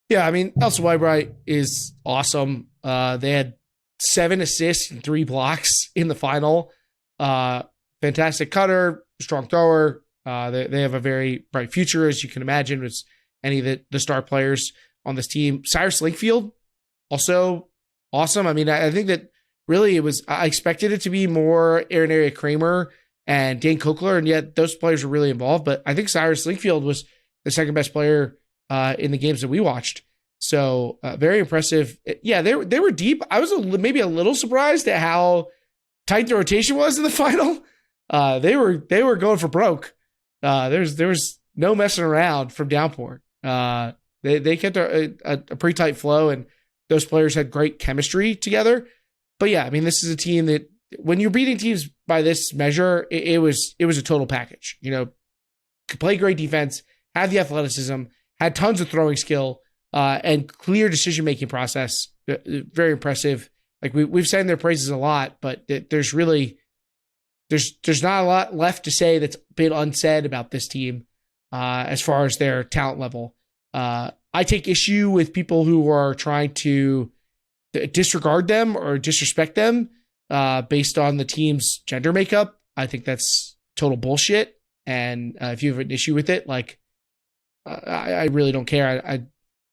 Yeah, I mean, Elsa Waybright is awesome. They had 7 assists and 3 blocks in the final. Fantastic cutter, strong thrower. They have a very bright future, as you can imagine, with any of the star players on this team. Cyrus Lakefield, also awesome. I mean, I think that really I expected it to be more Aaron Kramer and Dane Kokler, and yet those players were really involved. But I think Cyrus Lakefield was the second best player in the games that we watched. So very impressive. Yeah, they were deep. I was maybe a little surprised at how tight the rotation was in the final. They were going for broke. There was no messing around from Downpour. They kept a pretty tight flow, and those players had great chemistry together. But yeah, I mean, this is a team that when you're beating teams by this measure, it was a total package. Could play great defense, had the athleticism, had tons of throwing skill, and clear decision-making process. Very impressive. Like we've said their praises a lot, but there's not a lot left to say that's been unsaid about this team as far as their talent level. I take issue with people who are trying to disregard them or disrespect them based on the team's gender makeup. I think that's total bullshit. And if you have an issue with it, like I really don't care.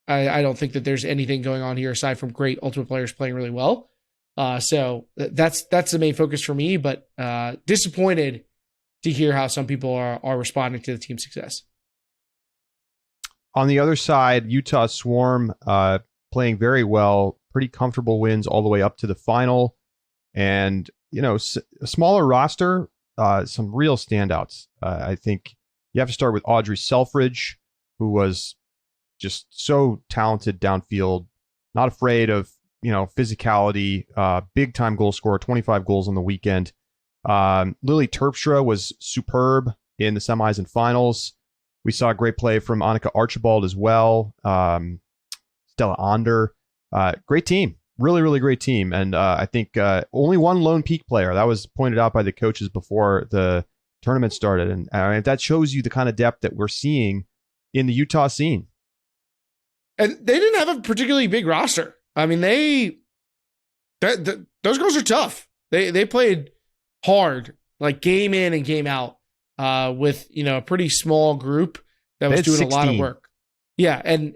I don't think that there's anything going on here aside from great Ultimate players playing really well. So that's the main focus for me, but disappointed to hear how some people are responding to the team's success.
On the other side, Utah Swarm playing very well, pretty comfortable wins all the way up to the final. And, a smaller roster, some real standouts. I think you have to start with Audrey Selfridge, who was just so talented downfield, not afraid of, physicality, big time goal scorer, 25 goals on the weekend. Lily Terpstra was superb in the semis and finals. We saw a great play from Annika Archibald as well. Stella Onder. Great team. Really, really great team. And I think only one lone peak player. That was pointed out by the coaches before the tournament started. And that shows you the kind of depth that we're seeing in the Utah scene.
And they didn't have a particularly big roster. I mean, those girls are tough. They played hard, like game in and game out, with a pretty small group that was doing 16. A lot of work. Yeah, and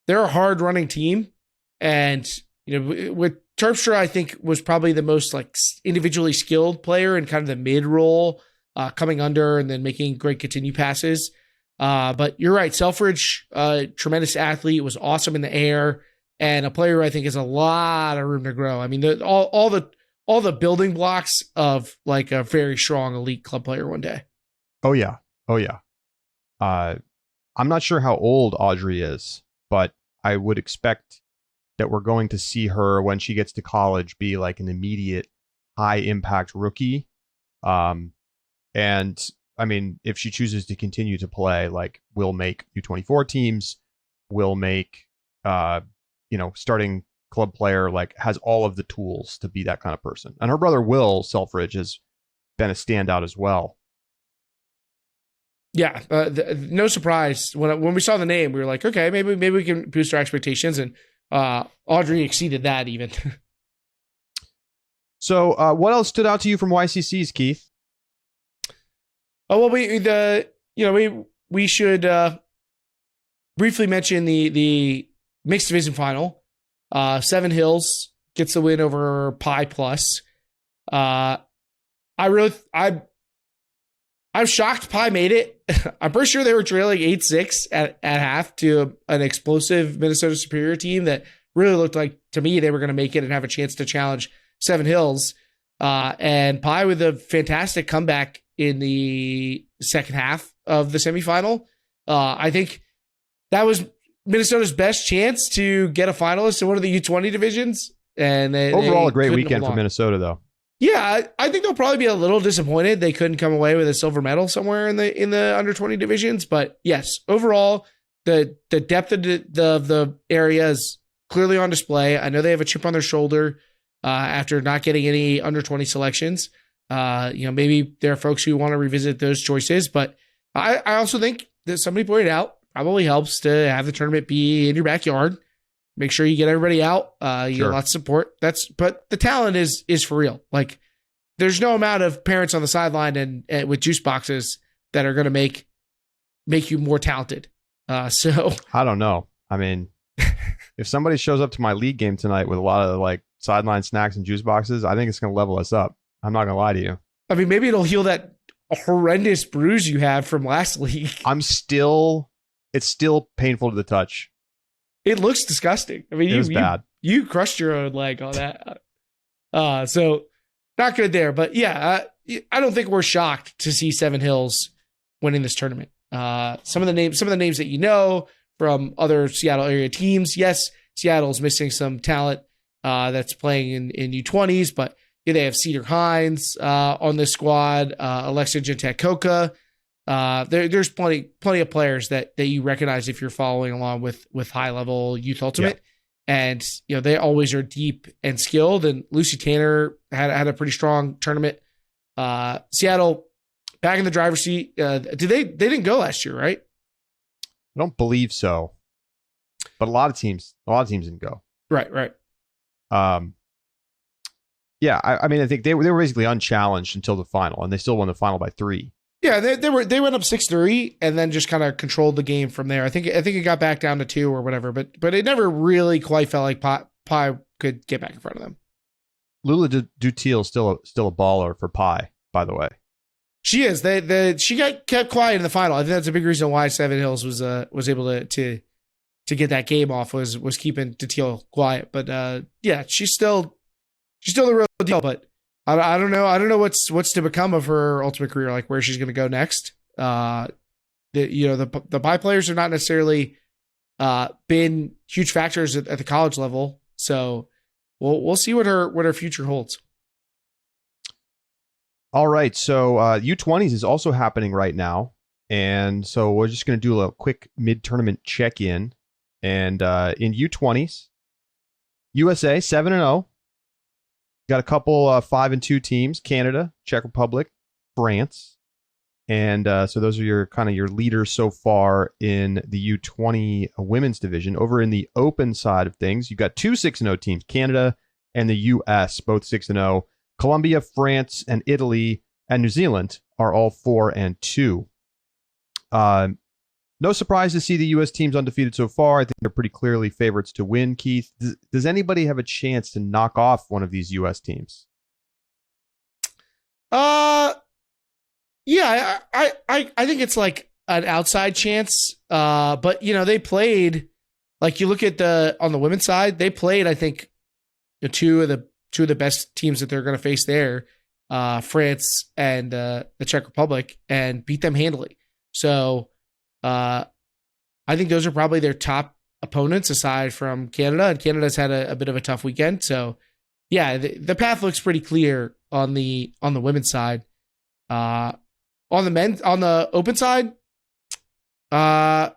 they're a hard running team, and with Terpstra, I think was probably the most like individually skilled player in kind of the mid role, coming under and then making great continue passes. But you're right, Selfridge, tremendous athlete, was awesome in the air, and a player who I think has a lot of room to grow. I mean, all the building blocks of like a very strong elite club player one day.
Oh yeah. I'm not sure how old Audrey is, but I would expect that we're going to see her when she gets to college be like an immediate high impact rookie. And I mean, if she chooses to continue to play, like we'll make U24 teams, we'll make, starting club player, like has all of the tools to be that kind of person. And her brother, Will Selfridge, has been a standout as well.
Yeah, no surprise when we saw the name, we were like, okay, maybe we can boost our expectations, and Audrey exceeded that even.
So, what else stood out to you from YCCs, Keith?
Oh well, we should briefly mention the mixed division final. Seven Hills gets the win over Pi Plus. I'm shocked Pi made it. I'm pretty sure they were trailing 8-6 at half to an explosive Minnesota Superior team that really looked like, to me, they were going to make it and have a chance to challenge Seven Hills. And Pi with a fantastic comeback in the second half of the semifinal. I think that was Minnesota's best chance to get a finalist in one of the U20 divisions. And
overall, a great weekend for Minnesota, though.
Yeah, I think they'll probably be a little disappointed they couldn't come away with a silver medal somewhere in the under 20 divisions. But yes, overall, the depth of the area is clearly on display. I know they have a chip on their shoulder after not getting any under 20 selections. Maybe there are folks who want to revisit those choices, but I also think that somebody pointed out probably helps to have the tournament be in your backyard. Make sure you get everybody out. You get lots of support. But the talent is for real. Like, there's no amount of parents on the sideline and with juice boxes that are going to make you more talented. So
I don't know. I mean, if somebody shows up to my league game tonight with a lot of like sideline snacks and juice boxes, I think it's going to level us up. I'm not going to lie to you.
I mean, maybe it'll heal that horrendous bruise you have from last league.
It's still painful to the touch.
It looks disgusting. I mean,
it was bad.
You crushed your own leg on that. So not good there. But yeah, I don't think we're shocked to see Seven Hills winning this tournament. Some of the names that you know from other Seattle area teams. Yes, Seattle's missing some talent that's playing in U20s, but they have Cedar Hines on this squad, Alexa Gentek-Coca. There's plenty of players that you recognize if you're following along with high level youth ultimate, and they always are deep and skilled. And Lucy Tanner had a pretty strong tournament. Seattle back in the driver's seat. They didn't go last year, right?
I don't believe so, but a lot of teams didn't go.
Right.
Yeah, I mean, I think they were basically unchallenged until the final, and they still won the final by 3.
Yeah, they went up 6-3 and then just kind of controlled the game from there. I think it got back down to 2 or whatever, but it never really quite felt like Pi could get back in front of them.
Lula Dutiel still a baller for Pi, by the way.
She is. She got kept quiet in the final. I think that's a big reason why Seven Hills was able to get that game off was keeping Dutiel quiet. But yeah, she's still the real deal. But I don't know. I don't know what's to become of her ultimate career, like where she's going to go next. The Pi players have not necessarily been huge factors at the college level, so we'll see what her future holds.
All right, so U20s is also happening right now, and so we're just going to do a quick mid-tournament check-in. And in U20s, USA 7-0. Got a couple 5-2 teams: Canada, Czech Republic, France, and so those are your leaders so far in the U20 women's division. Over in the open side of things, you've got two 6-0 teams: Canada and the US, both 6-0. Colombia, France, and Italy, and New Zealand are all 4-2. No surprise to see the U.S. teams undefeated so far. I think they're pretty clearly favorites to win, Keith. Does anybody have a chance to knock off one of these U.S. teams?
Yeah, I think it's like an outside chance. But they played, like, you look at on the women's side, they played, I think, two of the best teams that they're going to face there, France and the Czech Republic, and beat them handily. So I think those are probably their top opponents aside from Canada, and Canada's had a bit of a tough weekend. So yeah, the path looks pretty clear on the women's side. On the open side, they're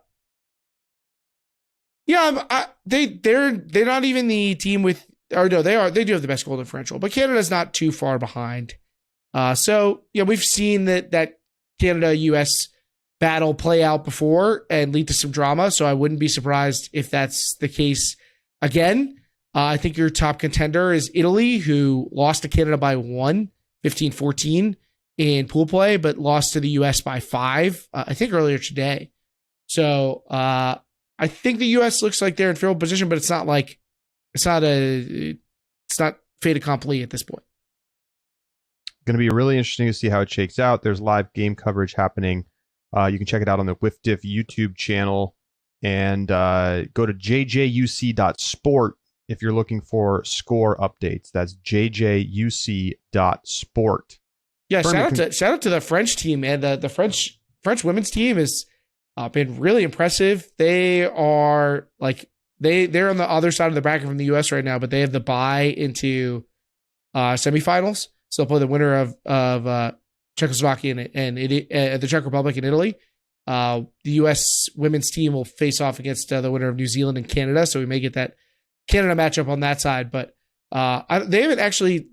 not even the team with, or no, they do have the best goal differential, but Canada's not too far behind. So we've seen that Canada US battle play out before and lead to some drama. So I wouldn't be surprised if that's the case again. I think your top contender is Italy, who lost to Canada by 15-14 in pool play, but lost to the US by 5, I think earlier today. So I think the US looks like they're in field position, but it's not fait accompli at this point.
Going to be really interesting to see how it shakes out. There's live game coverage happening. You can check it out on the WIFDIF YouTube channel, and go to jjuc.sport if you're looking for score updates. That's jjuc.sport.
Yeah, shout out to the French team, man. The French women's team has been really impressive. They are they're on the other side of the bracket from the US right now, but they have the bye into semifinals. So they'll play the winner of Czechoslovakia and the Czech Republic and Italy. The U.S. women's team will face off against the winner of New Zealand and Canada, so we may get that Canada matchup on that side. But they haven't actually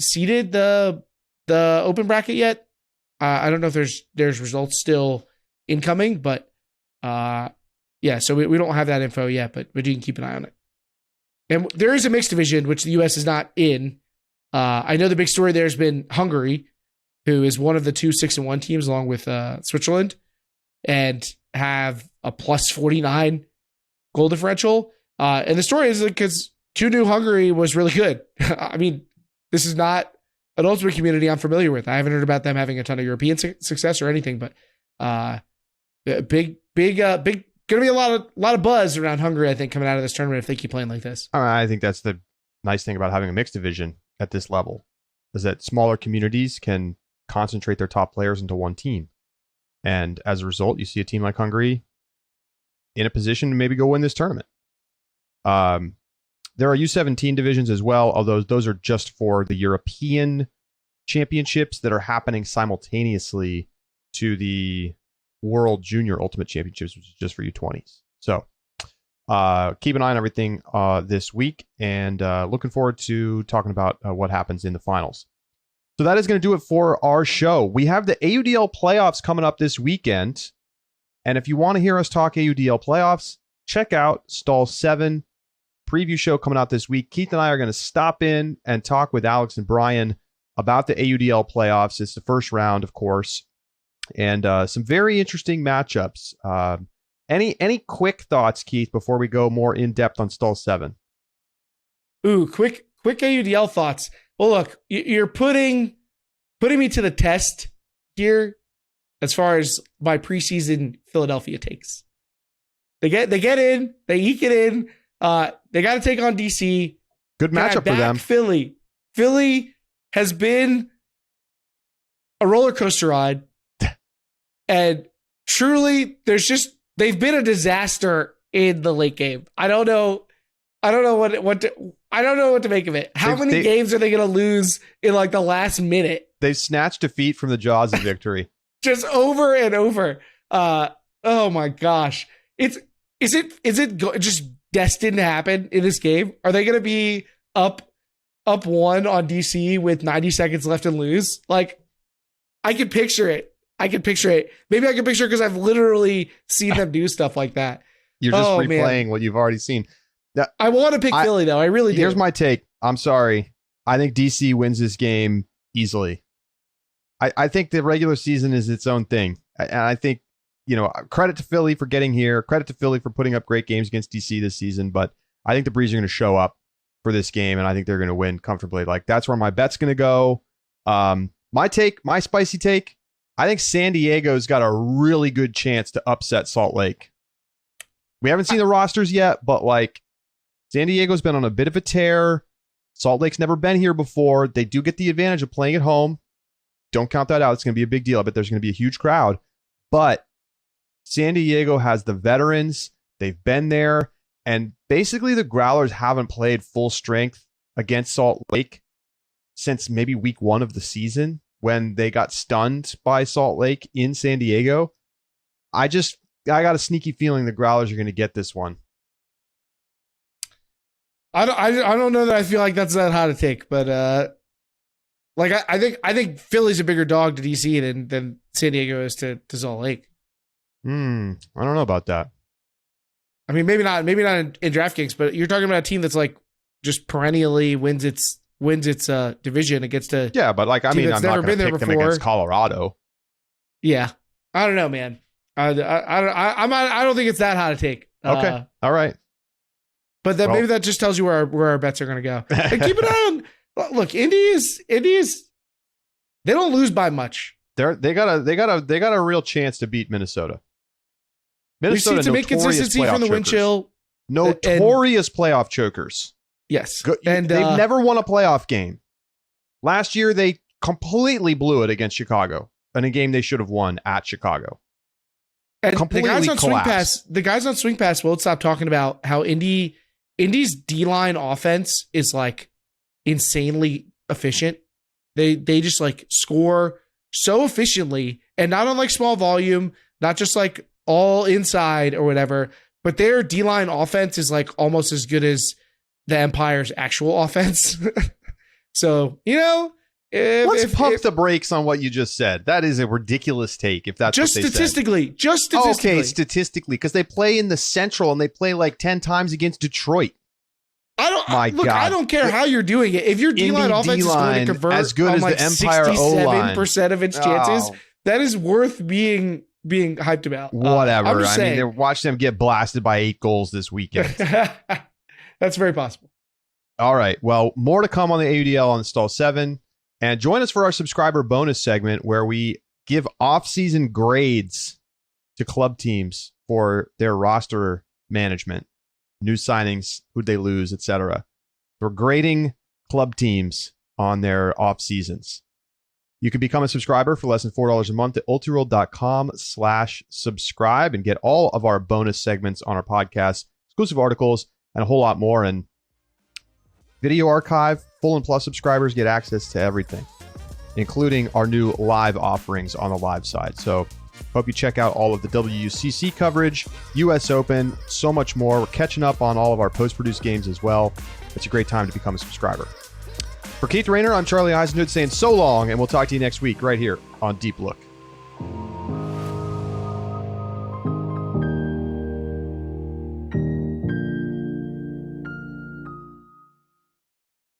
seeded the open bracket yet. I don't know if there's results still incoming, but yeah, so we don't have that info yet, but you can keep an eye on it. And there is a mixed division, which the U.S. is not in. I know the big story there has been Hungary, who is one of the two 6-1 teams along with Switzerland, and have a plus 49 goal differential. And the story is because 2-0 Hungary was really good. I mean, this is not an ultimate community I'm familiar with. I haven't heard about them having a ton of European success or anything, but big, going to be a lot of buzz around Hungary, I think, coming out of this tournament if they keep playing like this.
I think that's the nice thing about having a mixed division at this level, is that smaller communities can concentrate their top players into one team. And as a result, you see a team like Hungary in a position to maybe go win this tournament. There are U17 divisions as well, although those are just for the European championships that are happening simultaneously to the World Junior Ultimate Championships, which is just for U20s. So keep an eye on everything this week, and looking forward to talking about what happens in the finals. So that is going to do it for our show. We have the AUDL playoffs coming up this weekend. And if you want to hear us talk AUDL playoffs, check out Stall 7 preview show coming out this week. Keith and I are going to stop in and talk with Alex and Brian about the AUDL playoffs. It's the first round, of course, and some very interesting matchups. Any quick thoughts, Keith, before we go more in depth on Stall 7?
Ooh, quick AUDL thoughts. Well, look, you're putting me to the test here as far as my preseason Philadelphia takes. They get in, they eke it in. They got to take on DC.
Good matchup for them.
Philly has been a roller coaster ride, and truly, they've been a disaster in the late game. I don't know what to make of it. How many games are they going to lose in like the last minute?
They've snatched defeat from the jaws of victory.
Just over and over. Oh my gosh. Is it just destined to happen in this game? Are they going to be up one on DC with 90 seconds left and lose? Like, I can picture it. Maybe I can picture it because I've literally seen them do stuff like that.
You're just replaying what you've already seen. Now,
I want to pick Philly, though. I really do.
Here's my take. I'm sorry. I think DC wins this game easily. I think the regular season is its own thing. And I think, credit to Philly for getting here. Credit to Philly for putting up great games against DC this season. But I think the Breeze are going to show up for this game, and I think they're going to win comfortably. Like, that's where my bet's going to go. My spicy take, I think San Diego's got a really good chance to upset Salt Lake. We haven't seen the rosters yet, but like, San Diego's been on a bit of a tear. Salt Lake's never been here before. They do get the advantage of playing at home. Don't count that out. It's going to be a big deal. I bet there's going to be a huge crowd. But San Diego has the veterans. They've been there. And basically, the Growlers haven't played full strength against Salt Lake since maybe week 1 of the season when they got stunned by Salt Lake in San Diego. I got a sneaky feeling the Growlers are going to get this one.
I don't know that I feel like that's that hot a take, but I think Philly's a bigger dog to DC than San Diego is to Salt Lake.
I don't know about that.
I mean, maybe not in DraftKings, but you're talking about a team that's like just perennially wins its division against a
but like I'm not going to pick them against Colorado.
Yeah, I don't know, man. I don't think it's that hot a take.
Okay, all right.
But then maybe that just tells you where our bets are going to go. And keep an eye on. Look, Indies. They don't lose by much.
They got a real chance to beat Minnesota. Minnesota,
we see to make consistency from the wind chill.
Notorious playoff chokers.
Yes,
and they've never won a playoff game. Last year, they completely blew it against Chicago in a game they should have won at Chicago.
And the guys on Swing Pass won't stop talking about how Indy's D-line offense is like insanely efficient. They just like score so efficiently, and not on like small volume, not just like all inside or whatever, but their D-line offense is like almost as good as the Empire's actual offense. So,
let's pump the brakes on what you just said. That is a ridiculous take. If that's
just
what they
statistically,
said.
Just statistically.
Okay, statistically, because they play in the Central and they play like 10 times against Detroit.
I don't care how you're doing it. If your D-line offense is going to convert
as good
on
as
like
the Empire O-line,
67% of its chances, that is worth being hyped about.
Whatever. I mean, watch them get blasted by 8 goals this weekend.
That's very possible.
All right. Well, more to come on the AUDL on Install 7. And join us for our subscriber bonus segment where we give off-season grades to club teams for their roster management, new signings, who'd they lose, etc. We're grading club teams on their off seasons. You can become a subscriber for less than $4 a month at ultiworld.com/subscribe and get all of our bonus segments on our podcast, exclusive articles, and a whole lot more. And video archive, full and plus subscribers get access to everything, including our new live offerings on the live side. So hope you check out all of the WJUC coverage, US Open, so much more. We're catching up on all of our post-produced games as well. It's a great time to become a subscriber. For Keith Rayner, I'm Charlie Eisenhood saying so long, and we'll talk to you next week right here on Deep Look.